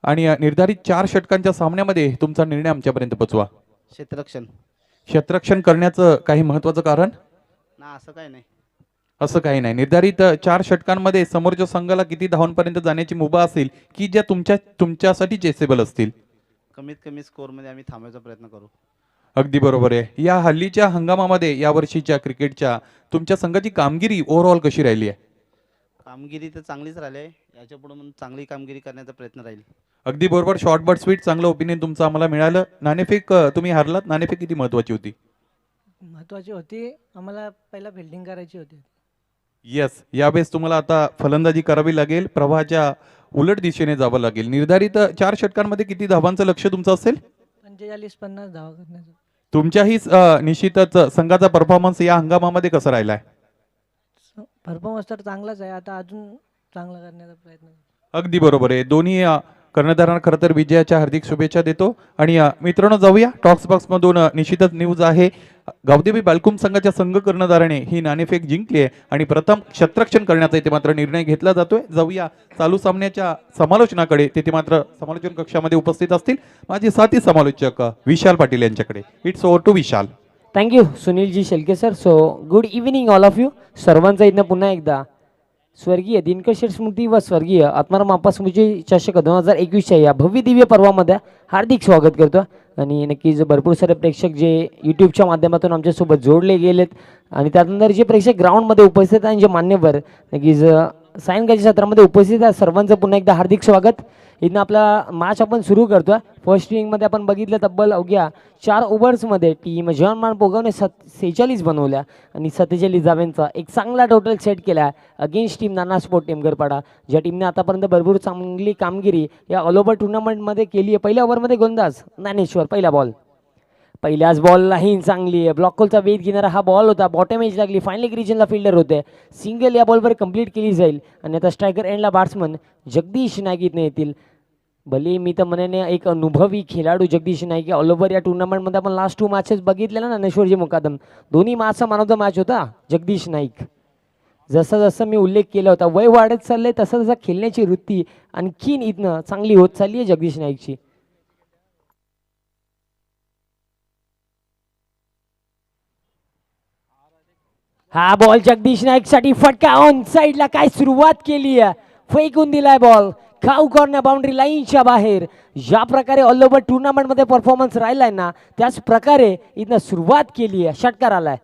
[SPEAKER 1] आणि निर्धारित 4 षटकांच्या सामन्यामध्ये तुमचा निर्णय आमच्यापर्यंत पोचवा.
[SPEAKER 2] क्षेत्ररक्षण.
[SPEAKER 1] क्षेत्ररक्षण करण्याचं काही महत्वाचं कारण?
[SPEAKER 2] ना असं काही नाही.
[SPEAKER 1] असं काही नाही. निर्धारित 4 षटकांमध्ये समोरच्या संघाला किती धावांपर्यंत जाण्याची मुभा असेल की ज्या तुमच्यासाठी चेसेबल असतील?
[SPEAKER 2] कमीत कमी स्कोर मध्ये आम्ही थांबवायचा प्रयत्न करू.
[SPEAKER 1] अगदी बरोबर आहे. या हल्लीच्या हंगामामध्ये या वर्षीच्या क्रिकेटच्या तुमच्या संघाची कामगिरी ओव्हरऑल कशी राहिली आहे?
[SPEAKER 2] कामगिरी तर चांगलीच राहिली आहे. याच्या पुढे मग चांगली कामगिरी करण्याचा प्रयत्न राहील.
[SPEAKER 1] अगदी बरोबर. शॉर्ट बट स्वीट चांगलं ओपिनियन तुमचं आम्हाला मिळालं. नाणेफेक तुम्ही हारलात. नाणेफेक किती महत्वाची होती?
[SPEAKER 3] महत्वाची होती. आम्हाला पहिला फिल्डिंग करायची होती.
[SPEAKER 1] येस, यावेळेस तुम्हाला आता फलंदाजी करावी लागेल. प्रवाहाच्या उलट दिशेने जावं लागेल. निर्धारित 4 षटकांमध्ये किती धावांचं लक्ष तुमचं असेल?
[SPEAKER 3] 45-50 धावा करण्याचं.
[SPEAKER 1] तुमच्याही निश्चितच संघाचा परफॉर्मन्स या हंगामामध्ये कसा राहिलाय?
[SPEAKER 3] परफॉर्मन्स तर चांगलाच आहे. आता अजून चांगला करण्याचा प्रयत्न करू.
[SPEAKER 1] अगदी बरोबर आहे. दोन्ही कर्णधारांना खरं तर विजयाच्या हार्दिक शुभेच्छा देतो. आणि मित्रांनो, जाऊया टॉक्स बॉक्स मधून. निश्चितच न्यूज आहे. गावदेवी बालकुम संघाच्या संघ कर्णधाराने ही नाणेफेक जिंकली आहे आणि प्रथम क्षेत्ररक्षण करण्याचा इथे मात्र निर्णय घेतला जातोय. जाऊया चालू सामन्याच्या समालोचनाकडे. तिथे मात्र समालोचन कक्षामध्ये उपस्थित असतील माझे साथी समालोचक विशाल पाटील यांच्याकडे. It's over to Vishal.
[SPEAKER 4] Thank you Sunilji Shelke sir. So good evening all of you. सर्वांचं इथनं पुन्हा एकदा स्वर्गीय दिनकर स्मृती व स्वर्गीय आत्माराम आप्पा स्मृती चषक 2021च्या या भव्य दिव्य पर्वामध्ये हार्दिक स्वागत करतो. आणि नक्कीच भरपूर सारे प्रेक्षक जे यूट्यूबच्या माध्यमातून आमच्यासोबत जोडले गेलेत आणि त्यानंतर जे प्रेक्षक ग्राउंडमध्ये उपस्थित आणि जे मान्यवर नक्कीच सायंकाळच्या सत्रामध्ये उपस्थित आहेत, सर्वांचं पुन्हा एकदा हार्दिक स्वागत. इथनं आपला मॅच आपण सुरू करतो. फर्स्ट इनिंगमध्ये आपण बघितलं तब्बल अवघ्या 4 ओव्हर्समध्ये टीम जॉनमान पोगावने 46 बनवल्या आणि 47 धावांचा एक चांगला टोटल सेट केला अगेन्स्ट टीम नाना स्पोर्ट टेमगरपाडा, ज्या टीमने आतापर्यंत भरपूर चांगली कामगिरी या ऑल ओव्हर टुर्नामेंटमध्ये केली आहे. पहिल्या ओव्हरमध्ये गोलंदाज ज्ञानेश्वर. पहिला बॉल, पहिल्याच बॉललाही चांगली आहे ब्लॉकलचा वेध घेणारा हा बॉल होता. बॉटम एज लागली. फायनल रिजनला फिल्डर होते. सिंगल या बॉलवर कंप्लीट केली जाईल आणि आता स्ट्रायकर एंडला बॅट्समन जगदीश नाईक इथं येतील. भले मी तर म्हणेन एक अनुभवी खेळाडू जगदीश नाईक. ऑल ओव्हर या टुर्नामेंटमध्ये आपण लास्ट 2 मॅचेस बघितले ना, ज्ञानेश्वरजी मुकादम दोन्ही मॅचचा मॅन ऑफ द मॅच होता जगदीश नाईक. जसं जसं मी उल्लेख केला होता वय वाढत चाललंय तसं तसं खेळण्याची वृत्ती आणखीन इथनं चांगली होत चालली आहे जगदीश नाईकची. हा बॉल जगदीश नाईक साठी फटका. ऑन साईडला काय सुरुवात केली आहे, फेकून दिलाय बॉल खाऊ कॉर्नर बाउंड्री लाईनच्या बाहेर. ज्या प्रकारे ऑल ओव्हर टुर्नामेंटमध्ये परफॉर्मन्स राहिलाय ना, त्याच प्रकारे इथनं सुरुवात केली आहे. षटकार आलाय.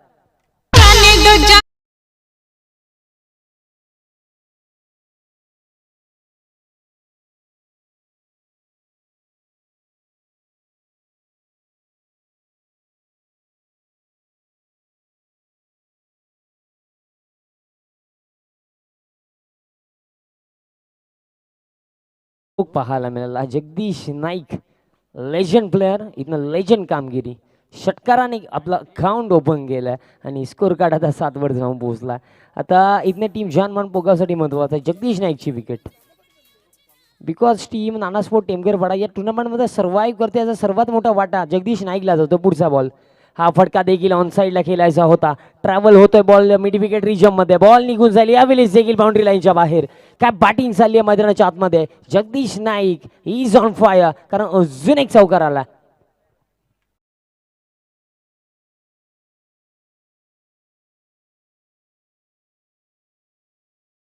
[SPEAKER 4] पाहायला मिळाला जगदीश नाईक लेजंड प्लेअर. इथनं लेजंड कामगिरी. षटकाराने आपला अकाउंट ओपन केलं आणि स्कोर कार्ड आता 7 वर जाऊन पोहोचला. आता इथनं टीम जानमान पोगावसाठी महत्वाचं आहे जगदीश नाईकची wicket. Because team Nana sport Temgarpada या टुर्नामेंटमध्ये सर्वाईव्ह करते याचा सर्वात मोठा वाटा जगदीश नाईकला जातो. पुढचा बॉल हा फटका देखील ऑन साईडला खेळायचा होता. ट्रॅव्हल होतोय बॉल मिड विकेट रिजनमध्ये, बॉल निघून झाली यावेळेस देखील बाउंड्री लाईनच्या बाहेर. काय बॅटिंग चालली आहे मैदानाच्या आतमध्ये. Jagdish Naik is on fire, कारण अजून एक चौकार आला.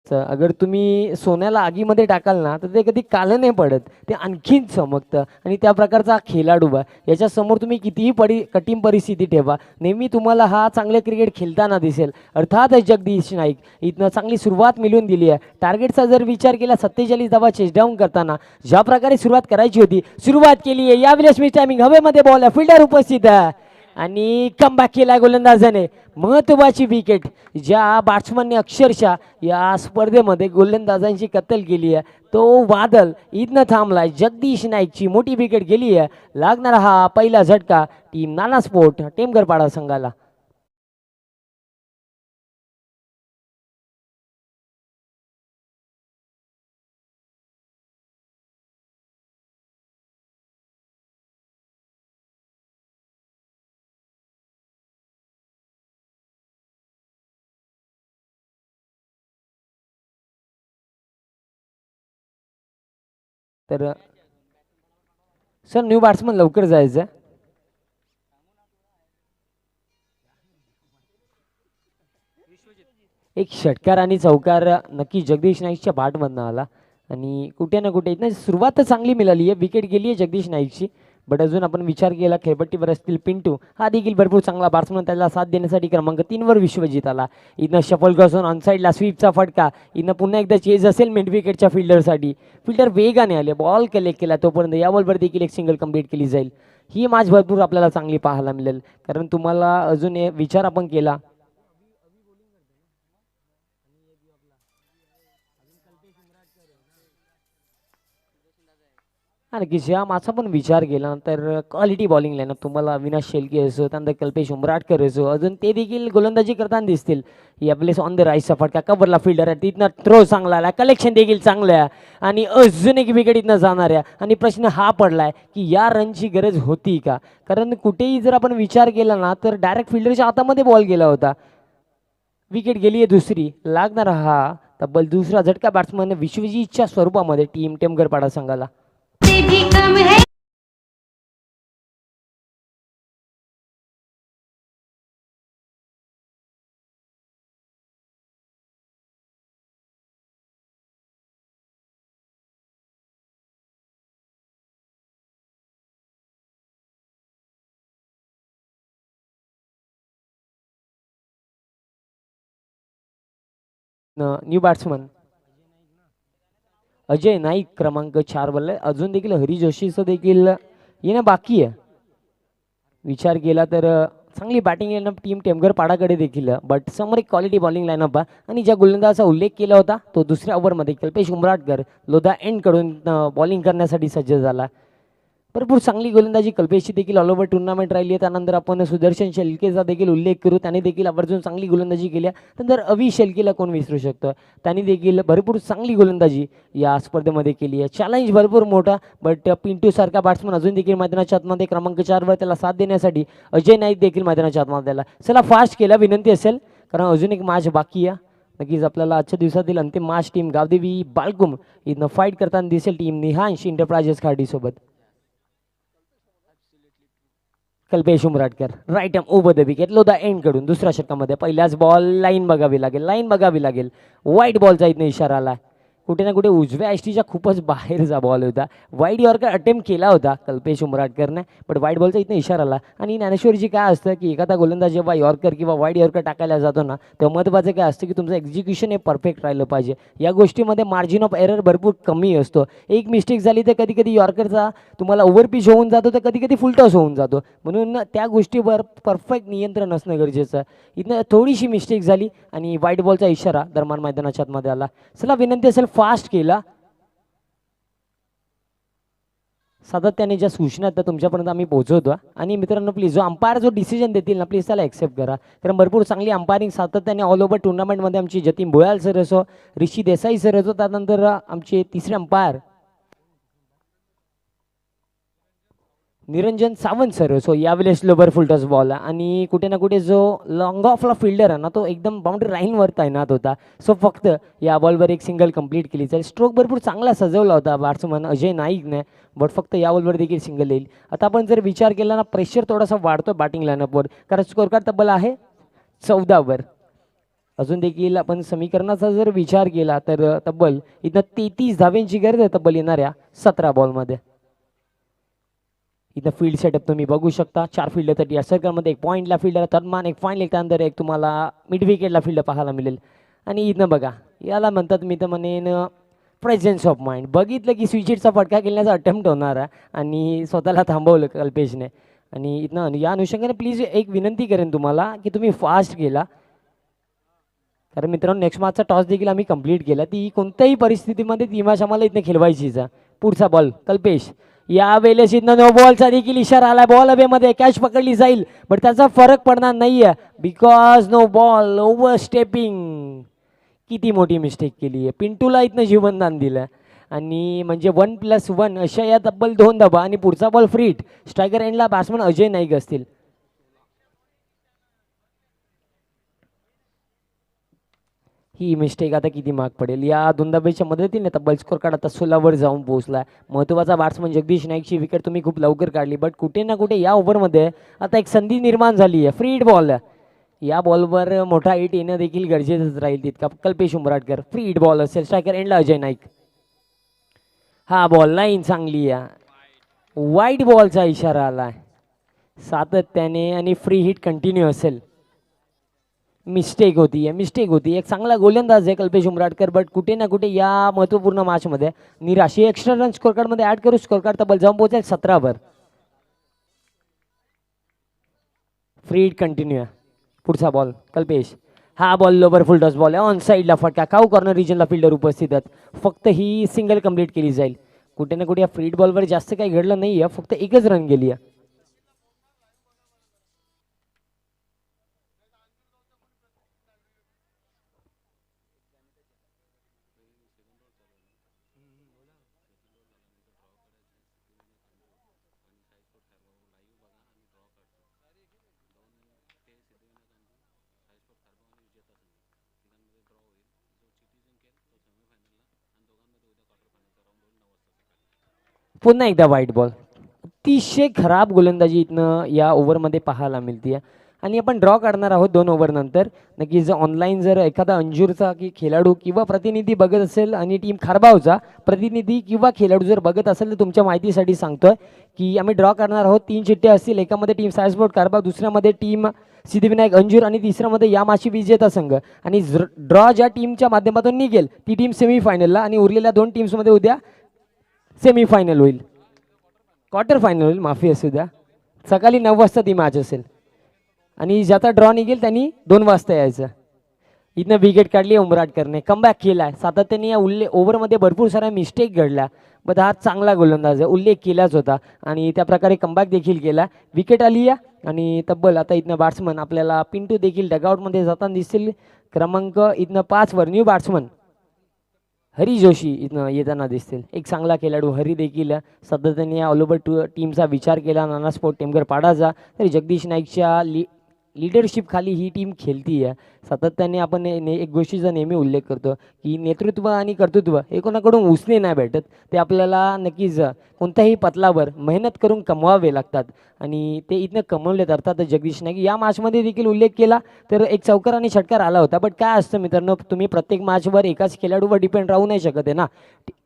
[SPEAKER 4] अगर तुम्ही सोन्याला आगीमध्ये टाकाल ना तर ते कधी काळं नाही पडत, ते आणखीन चमकतं. आणि त्या प्रकारचा खेळाडू बा, याच्या समोर तुम्ही कितीही कठीण परिस्थिती ठेवा, नेहमी तुम्हाला हा चांगले क्रिकेट खेळताना दिसेल. अर्थात जगदीश नाईक इथनं चांगली सुरुवात मिळवून दिली आहे. टार्गेटचा जर विचार केला 47 धावा चेस डाऊन करताना ज्या प्रकारे सुरुवात करायची होती, सुरुवात केली आहे. यावेळेस मी टायमिंग हवेमध्ये बॉल आहे, फिल्डर उपस्थित आहे आणि कमबॅक केलाय गोलंदाजाने. महत्वाची विकेट, ज्या बॅट्समनने अक्षरशः या स्पर्धेमध्ये गोलंदाजांची कत्तल केली आहे, तो वादल इथनं थांबलाय. जगदीश नाईकची मोठी विकेट गेली आहे. लागणारा हा पहिला झटका टीम नाना स्पोर्ट टेमघरपाडा संघाला. तर सर न्यू बॅट्समन लवकर जायचं. एक षटकार आणि चौकार नक्की जगदीश नाईकच्या बॅटमधनं आला आणि कुठे ना कुठे इथनं सुरुवात तर चांगली मिळाली आहे. विकेट गेली आहे जगदीश नाईकची, बट अजून आपण विचार केला खेळपट्टीवर असतील पिंटू, हा देखील भरपूर चांगला बॅट्समन, त्याला साथ देण्यासाठी क्रमांक 3 वर विश्वजित आला. इथनं शफल करून ऑन साईडला स्वीपचा फटका. इथनं पुन्हा एकदा चेज असेल मिड विकेटच्या फिल्डरसाठी. फिल्डर वेगाने आले, बॉल कलेक्ट केला तोपर्यंत या बॉलवर देखील एक सिंगल कंप्लीट केली जाईल. ही मॅच भरपूर आपल्याला चांगली पाहायला मिळेल, कारण तुम्हाला अजून विचार आपण केला आणि ज्या माचा पण विचार केला तर क्वालिटी बॉलिंग लाईन तुम्हाला अविनाश शेळके असो, त्यानंतर कल्पेश उमराटकर असो, अजून ते देखील गोलंदाजी करताना दिसतील. या प्लेस ऑन द राईटचा फटका, कव्हरला फिल्डर आहे, तिथनं थ्रो चांगला आला, कलेक्शन देखील चांगलं आहे आणि अजून एक विकेट इथनं जाणार आहे. आणि प्रश्न हा पडलाय की या रनची गरज होती का, कारण कुठेही जर आपण विचार केला ना तर डायरेक्ट फिल्डरच्या हातामध्ये बॉल गेला होता. विकेट गेली आहे दुसरी. लागणार हा तब्बल दुसरा झटका बॅट्समन विश्वजीतच्या स्वरूपामध्ये टीम टेमघरपाडा संघाला.
[SPEAKER 5] भी कम है.
[SPEAKER 4] न्यू बॅट्समन अजय नाईक क्रमांक 4 वर. अजून देखील हरी जोशीचं देखील येणं बाकी आहे. विचार केला तर चांगली बॅटिंग लाईनअप टीम टेमघरपाडाकडे देखील, बट समोर एक क्वालिटी बॉलिंग लाईनअप आहे. आणि ज्या गोलंदाजाचा उल्लेख केला होता तो दुसऱ्या ओव्हरमध्ये कल्पेश उमराटकर लोधा एंडकडून बॉलिंग करण्यासाठी सज्ज झाला. भरपूर चांगली गोलंदाजी कल्पेशची देखील ऑल ओव्हर टुर्नामेंट राहिली आहे. त्यानंतर आपण सुदर्शन शेळकेचा देखील उल्लेख करू, त्याने देखील आवर्जून चांगली गोलंदाजी केली आहे. त्यानंतर अवी शेळकेला कोण विसरू शकतो, त्याने देखील भरपूर चांगली गोलंदाजी या स्पर्धेमध्ये केली आहे. चॅलेंज भरपूर मोठा, बट पिंटू सारखा बॅट्समन अजून देखील मैदानाच्या आतमध्ये क्रमांक 4 वर त्याला साथ देण्यासाठी अजय नाईक देखील मैदानाच्या आतमध्ये आला. चला फास्ट केला विनंती असेल, कारण अजून एक मॅच बाकी आहे. नक्कीच आपल्याला आजच्या दिवसातील अंतिम मॅच टीम गावदेवी बालकुम इथनं फाईट करताना दिसेल टीम निहांश इंटरप्राइजेस खार्डीसोबत. Kalpesh Umratkar right arm over the wicket Lodha end कडून दुसऱ्या षटकामध्ये पहिल्याच बॉल लाईन बघावी लागेल. वाईट बॉलचा इथनं इशारा आला. कुठे ना कुठे उजव्या एसटीच्या खूपच बाहेरचा बॉल होता. वाईड यॉर्कर अटेम्प्ट केला होता कल्पेश उमराटकरने, बट वाईट बॉलचा इथनं इशारा आला. आणि ज्ञानेश्वरजी काय असतं की एखादा गोलंदाज जेव्हा यॉर्कर किंवा वाईड यॉर्कर टाकायला जातो ना, तेव्हा महत्त्वाचं काय असतं की तुमचं एक्झिक्युशन हे परफेक्ट राहिलं पाहिजे. या गोष्टीमध्ये मार्जिन ऑफ एरर भरपूर कमी असतो. एक मिस्टेक झाली तर कधी कधी यॉर्करचा तुम्हाला ओव्हरपिच होऊन जातो, तर कधी कधी फुलटॉस होऊन जातो. म्हणून त्या गोष्टीवर परफेक्ट नियंत्रण असणं गरजेचं आहे. इथनं थोडीशी मिस्टेक झाली आणि वाईट बॉलचा इशारा दरम्यान मैदानाच्या आतमध्ये आला. चला विनंती असेल फास्ट केला. सातत्याने ज्या सूचना त्या तुमच्यापर्यंत आम्ही पोहोचवतो. आणि मित्रांनो प्लीज जो अंपायर जो डिसिजन देतील ना प्लीज त्याला ॲक्सेप्ट करा, कारण भरपूर चांगली अंपायरिंग सातत्याने ऑल ओव्हर टुर्नामेंटमध्ये आमची जतीन भोयाल सर असो, ऋषी देसाई सर असो, त्यानंतर आमचे तिसरे umpire Niranjan Sawant sir. So यावेळेस लोबर फुलटॉस बॉल आणि कुठे ना कुठे जो लॉंग ऑफला फिल्डर आहे ना तो एकदम बाउंड्री लाईनवर तैनात होता. सो फक्त या बॉलवर एक सिंगल कंप्लीट केली जाईल. स्ट्रोक भरपूर चांगला सजवला होता बॅट्समन अजय नाईकने, बट फक्त या बॉलवर देखील सिंगल येईल. आता आपण जर विचार केला ना प्रेशर थोडासा वाढतो बॅटिंग लाईनअपवर, कारण स्कोर कार्ड तब्बल आहे 14वर. अजून देखील आपण समीकरणाचा जर विचार केला तर तब्बल इथं 33 धाव्यांची गरज आहे तब्बल येणाऱ्या 17 बॉलमध्ये. इथं फील्ड सेटअप तुम्ही बघू शकता. 4 फील्डर या सर्कलमध्ये, एक पॉईंटला फिल्डर तन्मान, एक पॉईंट एक त्यानंतर एक तुम्हाला मिड विकेटला फिल्डर पाहायला मिळेल. आणि इथं बघा याला म्हणतात मी तर म्हणेन प्रेझेन्स ऑफ माइंड. बघितलं की स्विचिटचा फटका खेळण्याचा अटेम्प्ट होणार आहे आणि स्वतःला थांबवलं कल्पेशने. आणि इथनं या अनुषंगाने प्लीज एक विनंती करेन तुम्हाला की तुम्ही फास्ट गेला, कारण मित्रांनो नेक्स्ट मॅचचा टॉस देखील आम्ही कंप्लीट केला. ती कोणत्याही परिस्थितीमध्ये ती मॅच आम्हाला इथनं खेळवायचीच आहे. पुढचा बॉल कल्पेश. या वेळेस इथनं नो बॉलचा देखील इशारा आला. बॉल हवेमध्ये, कॅच पकडली जाईल बट त्याचा फरक पडणार नाही आहे because no ball. Overstepping. किती मोठी मिस्टेक केली आहे. पिंटूला इथनं जीवनदान दिलं आणि म्हणजे 1+1 अशा या तब्बल 2 धावा. आणि पुढचा बॉल फ्री हिट. स्ट्रायकर एंडला बॅट्समन अजय नाईक असतील. ही मिस्टेक आता किती मार्क पडेल. या 2 धाब्याच्या मदतीने तब्बल स्कोर कार्ड आता 16वर जाऊन पोहोचला. महत्त्वाचा बॅट्समन जगदीश नाईकची विकेट तुम्ही खूप लवकर काढली, बट कुठे ना कुठे या ओव्हरमध्ये आता एक संधी निर्माण झाली आहे. Free hit ball. या बॉलवर मोठा हिट येणं देखील गरजेचंच राहील तितका. कल्पेश उमराटकर. फ्री हिट बॉल असेल. स्ट्रायकर एंडला अजय नाईक. हा बॉल लाईन चांगली आहे. वाईट बॉलचा इशारा आला सातत्याने आणि फ्री हिट कंटिन्यू असेल. मिस्टेक होती. एक चांगला गोलंदाज आहे कल्पेश उमराटकर, बट कुठे ना कुठे या महत्त्वपूर्ण मॅचमध्ये निराश. एक्स्ट्रा रन स्कोर कार्डमध्ये ॲड करू. स्कोर कार्ड तब्बल जाऊन पोहोचेल 17वर. फ्री हिट कंटिन्यू आहे. पुढचा बॉल कल्पेश. हा बॉल लोवर फुल टॉस बॉल आहे. ऑन साईडला फटका. काऊ कॉर्नर रिजनला फिल्डर उपस्थित आहेत. फक्त ही सिंगल कंप्लीट केली जाईल. कुठे ना कुठे या फ्री हिट बॉलवर जास्त काही घडलं नाही आहे, फक्त एकच रन गेली आहे. पुन्हा एकदा वाईट बॉल. अतिशय खराब गोलंदाजी इथनं या ओव्हरमध्ये पाहायला मिळते. आणि आपण ड्रॉ काढणार आहोत 2 ओव्हर नंतर. नक्कीच जर ऑनलाईन जर एखादा अंजूरचा की खेळाडू किंवा प्रतिनिधी बघत असेल आणि टीम खारबावचा प्रतिनिधी किंवा खेळाडू जर बघत असेल तर तुमच्या माहितीसाठी सांगतोय की आम्ही ड्रॉ करणार आहोत. 3 चिठ्ठे असतील. एकामध्ये टीम सायस्पोर्ट खारबाव, दुसऱ्यामध्ये टीम सिद्धिविनायक अंजूर आणि तिसऱ्यामध्ये या माशी विजेता संघ. आणि ड्रॉ ज्या टीमच्या माध्यमातून निघेल ती टीम सेमीफायनलला आणि उरलेल्या 2 टीम्समध्ये उद्या सेमीफायनल होईल, क्वार्टर फायनल होईल, माफी असू द्या. सकाळी 9 वाजता ती मॅच असेल आणि ज्याचा ड्रॉ निघेल त्यांनी 2 वाजता यायचं. इथनं विकेट काढली उमराटकरने. कमबॅक केला. सातत्याने या ओव्हरमध्ये भरपूर साऱ्या मिस्टेक घडल्या, बट हा चांगला गोलंदाज आहे, उल्लेख केलाच होता आणि त्या प्रकारे कमबॅक देखील केला. विकेट आली आहे आणि तब्बल आता इथनं बॅट्समन आपल्याला पिंटू देखील डगआउटमध्ये जाताना दिसतील. क्रमांक इथनं 5वर न्यू बॅट्समन हरी जोशी इथनं येताना दिसतील. एक चांगला खेळाडू हरी देखील सातत्याने ऑल ओव्हर टीमचा विचार केला. नाना स्पोर्ट टेमगर पाडाचा तरी जगदीश नाईकच्या लिडरशिप खाली ही टीम खेळती आहे. सातत्याने आपण एक गोष्टीचा नेहमी उल्लेख करतो की नेतृत्व आणि कर्तृत्व हे कोणाकडून उसने नाही भेटत. ते आपल्याला नक्कीच कोणत्याही पतलावर मेहनत करून कमवावे लागतात आणि ते इथनं कमवले जातात. जगदीश नाईक या मॅचमध्ये देखील उल्लेख केला तर एक चौकार आणि षटकार आला होता, बट काय असतं मित्रांनो, तुम्ही प्रत्येक मॅचवर एकाच खेळाडूवर डिपेंड राहू नाही शकत आहे ना.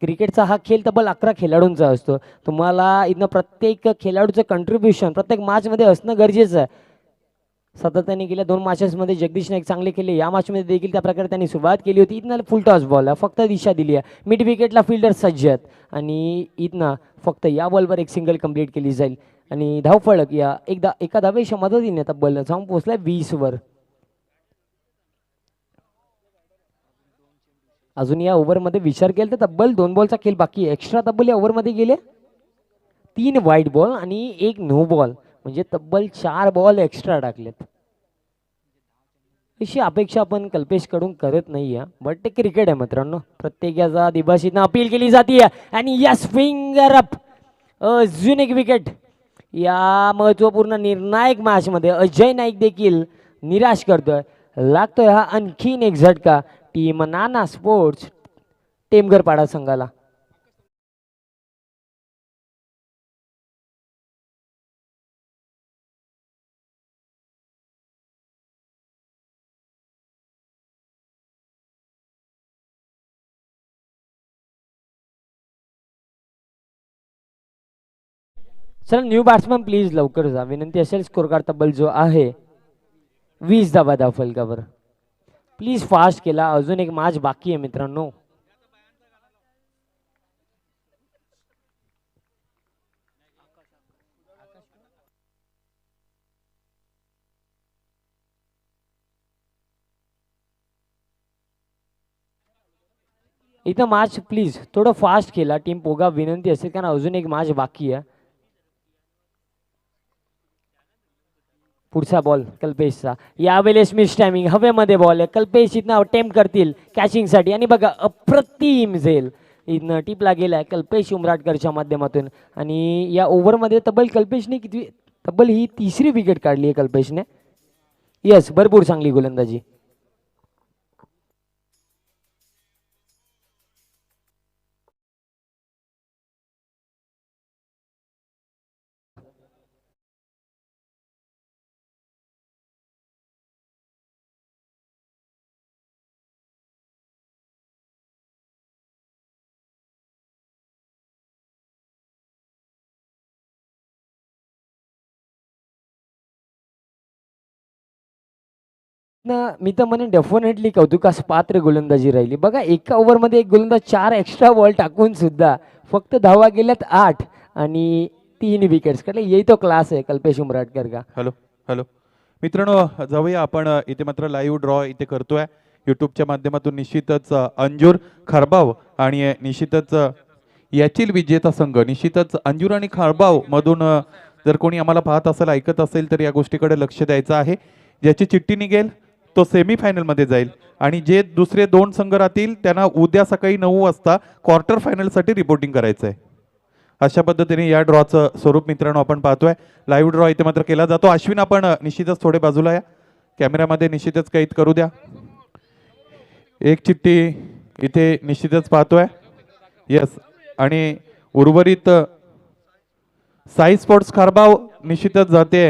[SPEAKER 4] क्रिकेटचा हा खेळ तब्बल 11 खेळाडूंचा असतो. तुम्हाला इथनं प्रत्येक खेळाडूचं कंट्रीब्युशन प्रत्येक मॅचमध्ये असणं गरजेचं आहे. सातत्याने गेल्या 2 मॅचेसमध्ये जगदीश नाईक चांगले केले. या मॅचमध्ये देखील त्या प्रकारे त्यांनी सुरुवात केली होती. इथनं फुल टॉस बॉल आहे, फक्त दिशा दिली आहे. मिड विकेटला फिल्डर सज्ज आहेत आणि इथनं फक्त या बॉलवर एक सिंगल कंप्लीट केली जाईल आणि धावफलक या एका धावेच्या मदतीने तब्बल जाऊन पोहोचलाय 20वर. अजून या ओव्हरमध्ये विचार केला तर तब्बल 2 बॉलचा खेळ बाकी आहे. एक्स्ट्रा तब्बल या ओव्हरमध्ये गेले 3 वाईट बॉल आणि 1 नो बॉल, म्हणजे तब्बल 4 बॉल एक्स्ट्रा टाकलेत. अशी अपेक्षा आपण कल्पेशकडून करत नाही आहे, बट ते क्रिकेट आहे मित्रांनो. प्रत्येकाचा दिवशीनं अपील केली जाते आणि यस फिंगर अप. अजून एक विकेट या महत्त्वपूर्ण निर्णायक मॅचमध्ये अजय नाईक देखील निराश करतोय. लागतोय हा आणखीन एक झटका टीम नाना स्पोर्ट्स टेमघरपाडा संघाला. चला न्यू बॅट्समन प्लीज लवकर जा, विनंती असेल. स्कोर कार्ड तब्बल जो आहे 20 धावा धाव फलकावर. प्लीज फास्ट केला, अजून एक मॅच बाकी आहे मित्रांनो. इथं मॅच प्लीज थोडं फास्ट केला टीम पोगा, विनंती असेल, कारण अजून एक मॅच बाकी आहे. पुढचा बॉल कल्पेशचा, यावेळेस मिस टायमिंग, हवेमध्ये बॉल आहे. कल्पेश इथनं अटेम्प्ट करतील कॅचिंगसाठी आणि बघा अप्रतिम झेल इथनं टिपला गेलाय कल्पेश उमराटकरच्या माध्यमातून. आणि या ओव्हरमध्ये तब्बल कल्पेशने किती, तब्बल ही तिसरी विकेट काढली आहे कल्पेशने. येस, भरपूर चांगली गोलंदाजी. मी तर म्हणेन डेफिनेटली कौतुकास पात्र गोलंदाजी राहिली. बघा एका ओव्हरमध्ये एक गोलंदाज 4 एक्स्ट्रा बॉल टाकून सुद्धा फक्त धावा गेल्यात 8 आणि 3 विकेट्स काढले. यही तो क्लास आहे कल्पेश उमराटकर का.
[SPEAKER 1] हॅलो हॅलो मित्रांनो, जाऊया आपण. इथे मात्र लाईव्ह ड्रॉ इथे करतोय यूट्यूबच्या माध्यमातून. निश्चितच अंजूर खारबाव आणि निश्चितच याचील विजेता संघ, निश्चितच अंजूर आणि खारबाव मधून जर कोणी आम्हाला पाहत असेल, ऐकत असेल तर या गोष्टीकडे लक्ष द्यायचं आहे. ज्याची चिठ्ठी निघेल तो सेमीफायनलमध्ये जाईल आणि जे दुसरे 2 संघ राहतील त्यांना उद्या सकाळी 9 वाजता क्वार्टर फायनलसाठी रिपोर्टिंग करायचं आहे. अशा पद्धतीने या ड्रॉचं स्वरूप मित्रांनो आपण पाहतोय. लाईव्ह ड्रॉ इथे मात्र केला जातो. अश्विन आपण निश्चितच थोडे बाजूला या, कॅमेरामध्ये निश्चितच कैद करू द्या. एक चिठ्ठी इथे निश्चितच पाहतोय. यस, आणि उर्वरित साई स्पोर्ट्स खारबाव निश्चितच जाते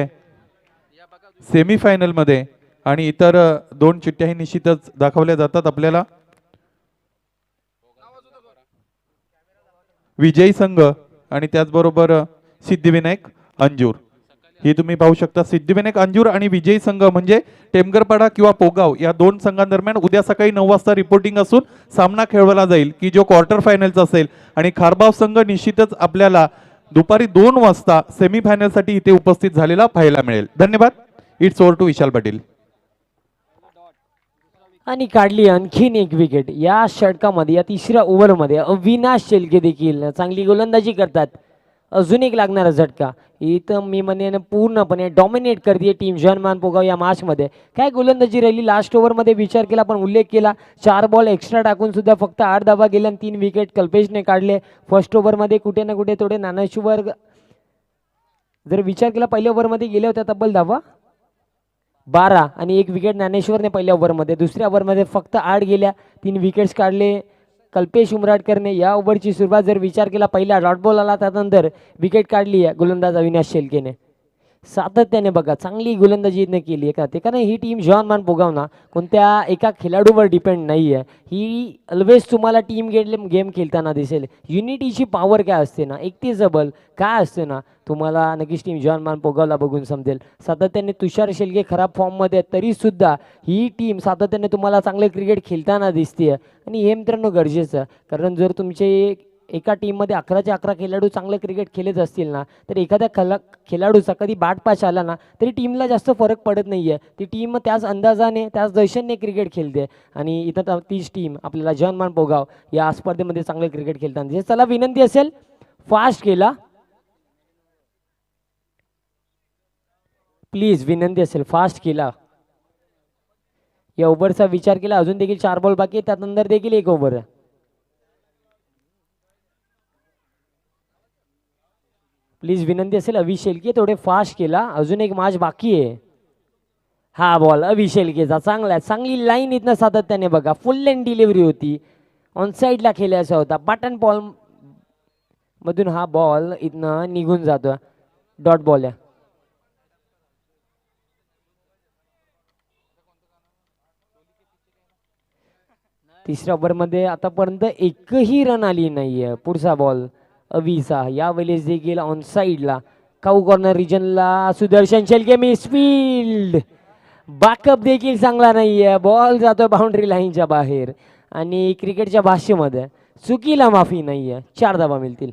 [SPEAKER 1] सेमीफायनलमध्ये आणि इतर 2 चिठ्ठ्याही निश्चितच दाखवल्या जातात आपल्याला. विजयी संघ आणि त्याचबरोबर सिद्धिविनायक अंजूर ही तुम्ही पाहू शकता. सिद्धिविनायक अंजूर आणि विजयी संघ म्हणजे टेमघरपाडा किंवा पोगाव या 2 संघांदरम्यान उद्या सकाळी 9 वाजता रिपोर्टिंग असून सामना खेळवला जाईल की जो क्वार्टर फायनलचा असेल. आणि खारबाव संघ निश्चितच आपल्याला दुपारी 2 वाजता सेमीफायनलसाठी इथे उपस्थित झालेला पाहायला मिळेल. धन्यवाद. It's over to Vishal Patil.
[SPEAKER 4] आणि काढली आणखीन एक विकेट या षटकामध्ये. या तिसऱ्या ओव्हरमध्ये अविनाश शेलके देखील चांगली गोलंदाजी करतात. अजून एक लागणारा झटका. इथं मी म्हणेन पूर्णपणे डॉमिनेट करते टीम जनमान पोगाव या मॅचमध्ये. काय गोलंदाजी राहिली लास्ट ओव्हरमध्ये विचार केला, पण उल्लेख केला 4 बॉल एक्स्ट्रा टाकून सुद्धा फक्त 8 धावा गेल्या आणि 3 विकेट कल्पेशने काढले. फर्स्ट ओव्हरमध्ये कुठे ना कुठे थोडे ज्ञानेश्वर जर विचार केला पहिल्या ओव्हरमध्ये गेल्या होत्या तब्बल धावा 12 आणि 1 विकेट ज्ञानेश्वरने पहिल्या ओव्हरमध्ये. दुसऱ्या ओव्हरमध्ये फक्त 8 गेल्या, 3 विकेट्स काढले कल्पेश उमराटकरने. या ओव्हरची सुरुवात जर विचार केला पहिला डॉट बॉल आला, त्यानंतर विकेट काढली आहे गोलंदाज अविनाश शेलकेने. सातत्याने बघा चांगली गोलंदाजी इथनं केली आहे का ते, कारण ही टीम जॉनमान पोगावना कोणत्या एका खेळाडूवर डिपेंड नाही आहे. ही ऑलवेज तुम्हाला टीम गेम खेळताना दिसेल. युनिटीची पॉवर काय असते ना, एकतीचं बल काय असते ना, तुम्हाला नक्कीच टीम जॉनमान पोगावला बघून समजेल. सातत्याने तुषार शेलके खराब फॉर्ममध्ये तरीसुद्धा ही टीम सातत्याने तुम्हाला चांगले क्रिकेट खेळताना दिसते. आणि हे मित्रांनो गरजेचं, कारण जर तुमचे एका टीममध्ये 11चे 11 खेळाडू चांगलं क्रिकेट खेळत असतील ना, तर एखाद्या खेळाडूचा कधी बॅट पास आला ना तरी टीमला जास्त फरक पडत नाही आहे. ती टीम त्याच अंदाजाने त्याच दर्शनने क्रिकेट खेळते. आणि इथं तीच टीम आपल्याला जॉनमान पोगाव या स्पर्धेमध्ये चांगलं क्रिकेट खेळताना दिसेल. चला विनंती असेल फास्ट केला प्लीज, विनंती असेल फास्ट केला. या ओव्हरचा विचार केला अजून देखील 4 बॉल बाकी आहे, त्यानंतर देखील 1 ओव्हर आहे. प्लीज विनंती असेल अभिषेलके थोडे फास्ट केला, अजून एक मॅच बाकी आहे. हा बॉल अभिषेलकेचा चांगला आहे, चांगली लाईन इथनं सातत्याने बघा, फुल लेन डिलिव्हरी होती, ऑन साईडला खेळायचा होता, बटन बॉल मधून हा बॉल इथनं निघून जातो, डॉट बॉल आहे. तिसऱ्या ओव्हरमध्ये आतापर्यंत एकही रन आली नाहीये. पुढचा बॉल अविसा, यावेळेस देखील ऑन साईडला काऊ कॉर्नर रिजनला सुदर्शन शेलके मिसफील्ड, बॅकअप देखील चांगला नाहीये, बॉल जातोय बाउंड्री लाईनच्या बाहेर आणि क्रिकेटच्या भाषेमध्ये चुकीला माफी नाहीये. 4 धावा मिळतील.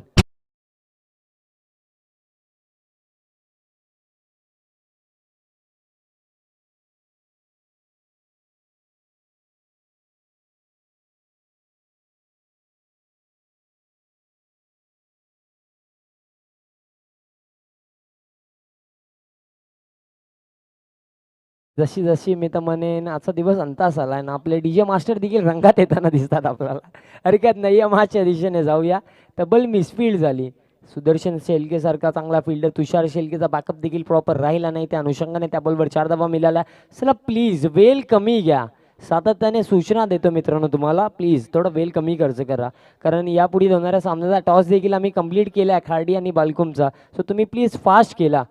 [SPEAKER 4] जशी जशी मी तर म्हणेन आजचा दिवस अंतास आलाय ना, आपले डीजे मास्टर देखील रंगात येताना दिसतात आपल्याला. हरकत नाही, या मॅचच्या दिशेने जाऊया. तब्बल मिसफील्ड झाली. सुदर्शन शेलके सारखा चांगला फिल्डर तुषार शेलकेचा बॅकअप देखील प्रॉपर राहिला नाही, त्या अनुषंगाने त्या बॉलवर 4 धावा मिळाल्या. चला प्लीज वेल कमी घ्या, सातत्याने सूचना देतो मित्रांनो तुम्हाला, प्लीज थोडं वेल कमी खर्च करा, कारण यापुढे होणाऱ्या सामन्याचा टॉस देखील आम्ही कंप्लीट केला आहे खार्डी आणि बालकुमचा. सो तुम्ही प्लीज फास्ट केला.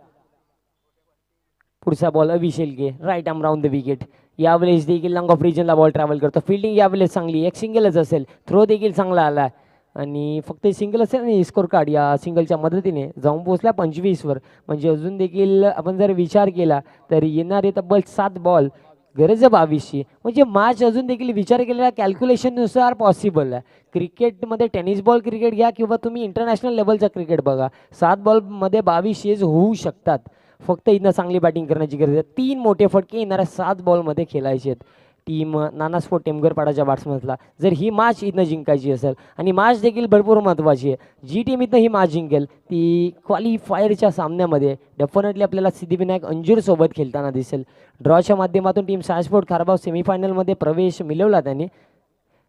[SPEAKER 4] पुढचा बॉल अभिषेलके, right arm round the wicket, यावेळेस देखील लॉंग ऑफ रिजनला बॉल ट्रॅव्हल करतो. फिल्डिंग यावेळेस चांगली, एक सिंगलच असेल, थ्रो देखील चांगला आला आणि फक्त सिंगल असेल आणि स्कोर कार्ड या सिंगलच्या मदतीने जाऊन पोहोचला 25वर. म्हणजे अजून देखील आपण जर विचार केला तर येणारे तब्बल 7 बॉल, गरज 22ची, म्हणजे मॅच अजून देखील विचार केलेल्या कॅल्क्युलेशननुसार पॉसिबल आहे. क्रिकेटमध्ये टेनिस बॉल क्रिकेट घ्या किंवा तुम्ही इंटरनॅशनल लेवलचा क्रिकेट बघा, 7 बॉलमध्ये 22 चेज होऊ शकतात. फक्त इथं चांगली बॅटिंग करण्याची गरज आहे. 3 मोठे फटके येणाऱ्या 7 बॉलमध्ये खेळायचे आहेत. टीम नाना स्पोर्ट टेमगरपाडाच्या बॅट्समॅनला जर ही मॅच इथनं जिंकायची असेल, आणि मॅच देखील भरपूर महत्त्वाची आहे, जी टीम इथं ही मॅच जिंकेल ती क्वालिफायरच्या सामन्यामध्ये डेफिनेटली आपल्याला सिद्धिविनायक अंजूरसोबत खेळताना दिसेल. ड्रॉच्या माध्यमातून टीम सायस्पोर्ट खारबाव सेमीफायनलमध्ये प्रवेश मिळवला त्याने.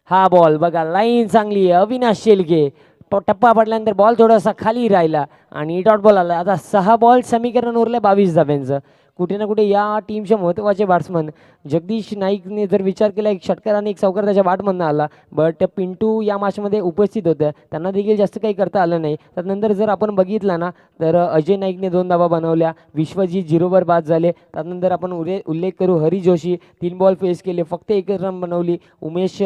[SPEAKER 4] हा बॉल बघा, लाईन चांगली आहे, अविनाश शेलके, टप्पा पडल्यानंतर बॉल थोडासा खाली राहिला आणि डॉट बॉल आला. आता 6 बॉल समीकरण उरले 22 धाब्यांचं. कुठे ना कुठे या टीमचे महत्त्वाचे बॅट्समन जगदीश नाईकने जर विचार केला, एक षटकार आणि एक चौकार त्याच्या बॅटमधनं आला, बट पिंटू या मॅचमध्ये उपस्थित होत्या, त्यांना देखील जास्त काही करता आलं नाही. त्यानंतर जर आपण बघितलं ना तर अजय नाईकने 2 धावा बनवल्या, विश्वजीत 0वर बाद झाले. त्यानंतर आपण उल्लेख करू हरी जोशी 3 बॉल फेस केले, फक्त 1 रन बनवली. उमेश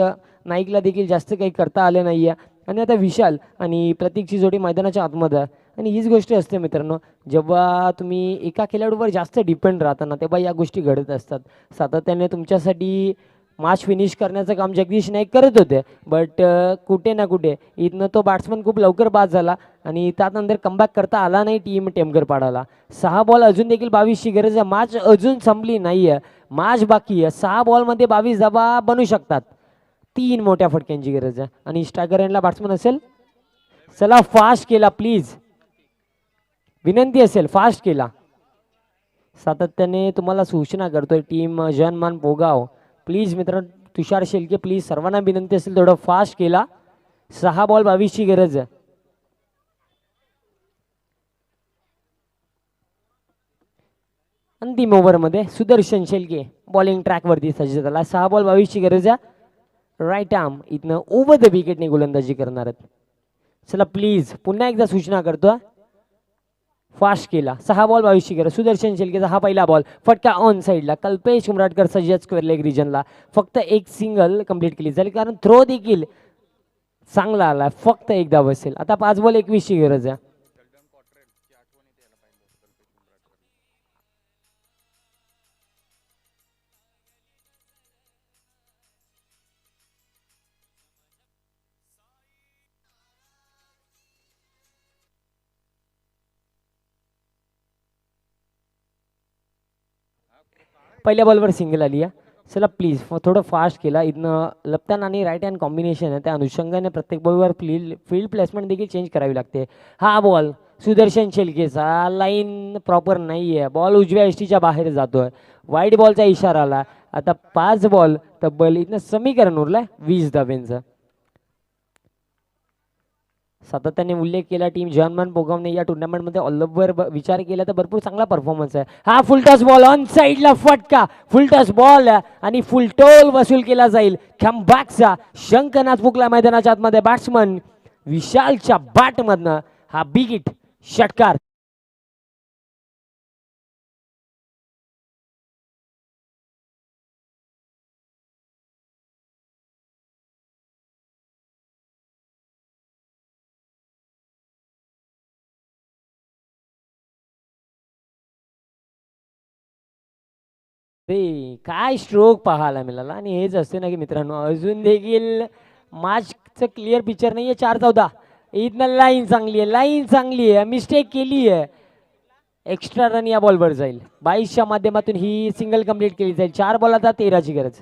[SPEAKER 4] नाईकला देखील जास्त काही करता आलं नाही आहे. आणि आता विशाल आणि प्रतीकची जोडी मैदानाच्या आतमध्ये आहे. आणि हीच गोष्ट असते मित्रांनो, जेव्हा तुम्ही एका खेळाडूवर जास्त डिपेंड राहता ना, तेव्हा या गोष्टी घडत असतात. सातत्याने तुमच्यासाठी मॅच फिनिश करण्याचं काम जगदीश नाईक करत होते, बट कुठे ना कुठे इथनं तो बॅट्समन खूप लवकर बाद झाला आणि त्यानंतर कमबॅक करता आला नाही टीम टेमगरपाडाला. 6 बॉल अजून देखील 22ची गरज आहे. मॅच अजून संपली नाही आहे, मॅच बाकी आहे. 6 बॉलमध्ये 22 धावा बनू शकतात. 3 मोठ्या फटक्यांची गरज आहे आणि स्ट्रायकर एंडला बॅट्समन असेल. चला फास्ट केला प्लीज, विनंती असेल फास्ट केला. सातत्याने तुम्हाला सूचना करतोय टीम जनमान पोगाव, प्लीज मित्रांनो, तुषार शेलके प्लीज, सर्वांना विनंती असेल थोडं फास्ट केला. 6 बॉल 22ची गरज आहे. अंतिम ओव्हरमध्ये सुदर्शन शेलके बॉलिंग ट्रॅकवरती सज्ज झाला. 6 बॉल 22ची गरज आहे. राईट आर्म इथनं ओव्हर द विकेटने गोलंदाजी करणार आहेत. चला प्लीज पुन्हा एकदा सूचना करतो, फास्ट केला. 6 बॉल 22ची गरज. सुदर्शन शेलकेचा हा पहिला बॉल, फटका ऑन साईडला, कल्पेश उमराटकर सज्जद स्क्वेअर लेग रिजनला. फक्त 1 सिंगल कंप्लीट केली झाली, कारण थ्रो देखील चांगला आला, फक्त 1 धाव असेल. आता 5 बॉल 21ची गरज आहे. पहिल्या बॉलवर सिंगल आली आहे. चला प्लीज थोडं फास्ट केला. इथनं लेफ्ट आणि राईट हँड कॉम्बिनेशन आहे, त्या अनुषंगाने प्रत्येक बॉलवर फील्ड प्लेसमेंट देखील चेंज करावी लागते. हा बॉल सुदर्शन शेलकेचा, लाईन प्रॉपर नाही आहे, बॉल उजव्या एसटीच्या बाहेर जातोय, वाईट बॉलचा इशारा आला. आता 5 बॉल तब्बल इथनं समीकरण उरलंय 20 धाब्यांचं. सातत्याने उल्लेख केला टीम जॉनमॅन पोगावने या टुर्नामेंटमध्ये ऑल ओव्हर विचार केला तर भरपूर चांगला परफॉर्मन्स आहे. हा फुल टॉस बॉल ऑन साईडला फटका, फुल टॉस बॉल आणि फुल टोल वसूल केला जाईल. कमबॅकचा शंखनाद फुकला मैदानाच्या आतमध्ये. बॅट्समन विशालच्या बॅटमधनं हा बिग हिट षटकार. ते काय स्ट्रोक पाहायला मिळाला आणि हेच असते ना की मित्रांनो अजून देखील मॅचचं क्लिअर पिक्चर नाही आहे. 4-14 इथनं लाईन चांगली आहे, लाईन चांगली आहे, मिस्टेक केली आहे. एक्स्ट्रा रन या बॉलवर जाईल. 22च्या माध्यमातून ही सिंगल कंप्लीट केली जाईल. 4 बॉल आता 13ची गरज,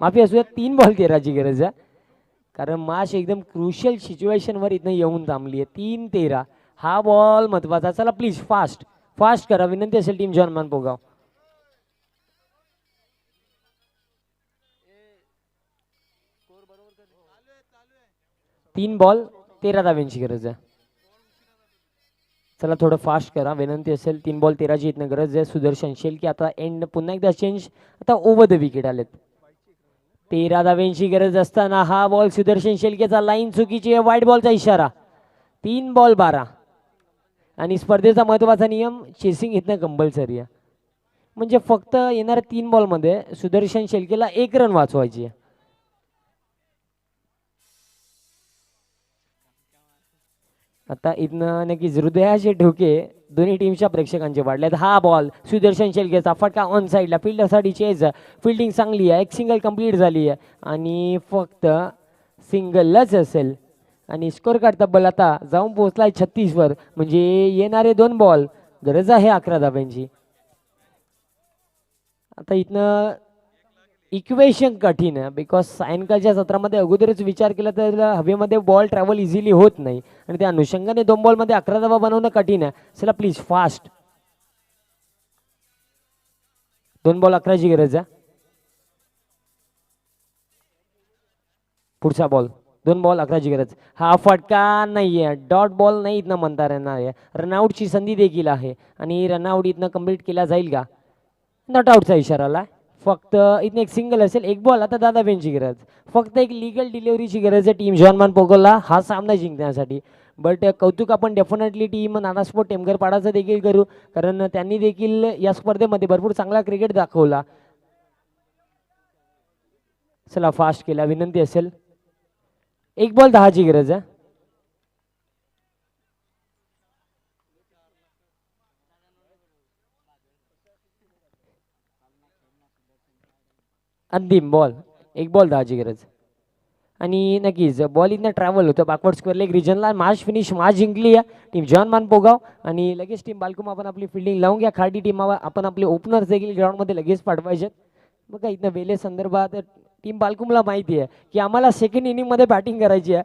[SPEAKER 4] माफी असू द्या 3 बॉल 13ची गरज आहे, कारण मॅच एकदम क्रुशियल सिच्युएशनवर इथनं येऊन थांबली आहे. 3-13 हा बॉल महत्वाचा. चला प्लीज फास्ट फास्ट करा विनंती असेल टीम जॉनमॅन पोगाव. 3 बॉल 13 धाव्यांची गरज आहे. चला थोडं फास्ट करा विनंती असेल. 3 बॉल 13ची इथनं गरज आहे. सुदर्शन शेलके आता एंड पुन्हा एकदा चेंज, आता ओव्हर द विकेट आलेत. 13 धाव्यांची गरज असताना हा बॉल सुदर्शन शेलकेचा, लाईन चुकीची आहे, वाईट बॉलचा इशारा. 3 बॉल 12 आणि स्पर्धेचा महत्वाचा नियम चेसिंग इथनं कंपल्सरी आहे. म्हणजे फक्त येणाऱ्या 3 बॉलमध्ये सुदर्शन शेलकेला 1 रन वाचवायची आहे. आता इथनं नक्कीच हृदयाचे ठोके दोन्ही टीमच्या प्रेक्षकांचे वाढलेत. हा बॉल सुदर्शन शेलकेचा फटका ऑन साईडला, फिल्डरसाठी चेज, फिल्डिंग चांगली आहे, एक सिंगल कंप्लीट झाली आहे आणि फक्त सिंगलच असेल आणि स्कोर कार्ड तब्बल आता जाऊन पोहोचलाय 36 वर. म्हणजे येणारे 2 बॉल गरज आहे 11 धाब्यांची. आता इथनं इक्वेशन कठीण आहे बिकॉज सायंकाळच्या सत्रामध्ये अगोदरच विचार केला तर हवेमध्ये बॉल ट्रॅव्हल इझिली होत नाही आणि त्या अनुषंगाने 2 बॉलमध्ये 11 धावा बनवणं कठीण आहे. चला प्लीज फास्ट. 2 बॉल 11ची गरज आहे. पुढचा बॉल 2 बॉल 11ची गरज. हा फटका नाहीये, डॉट बॉल नाही इथनं म्हणता येणार आहे. रनआउटची संधी देखील आहे आणि रनआउट इथनं कंप्लीट केला जाईल का? नॉट आउटचा इशारा आला. फक्त इथनं एक सिंगल असेल. 1 बॉल आता दादा बेनची गरज. फक्त एक लिगल डिलिव्हरीची गरज आहे टीम जॉनमॅन पोगोला हा सामना जिंकण्यासाठी. बट कौतुक आपण डेफिनेटली टीम नानास्पोर्ट टेमघरपाडाचं देखील करू, कारण त्यांनी देखील या स्पर्धेमध्ये भरपूर चांगला क्रिकेट दाखवला. चला फास्ट केला विनंती असेल. 1 बॉल 10ची गरज आहे. अंतिम बॉल 1 बॉल 10ची गरज आणि नक्कीच बॉल इथनं ट्रॅव्हल होतं बॅकवर्ड स्क्वेअर लेग रिजनला. मॅच फिनिश, मॅच जिंकली आहे टीम जॉनमॅन पोगाव आणि लगेच टीम बालकुम आपण आपली फिल्डिंग लावून घ्या. खाडी टीम आपण आपले ओपनर्स देखील ग्राउंडमध्ये लगेच पाठवायचे. बघा इथनं वेले संदर्भात टीम बालकुमला माहिती आहे की आम्हाला सेकंड इनिंगमध्ये बॅटिंग करायची आहे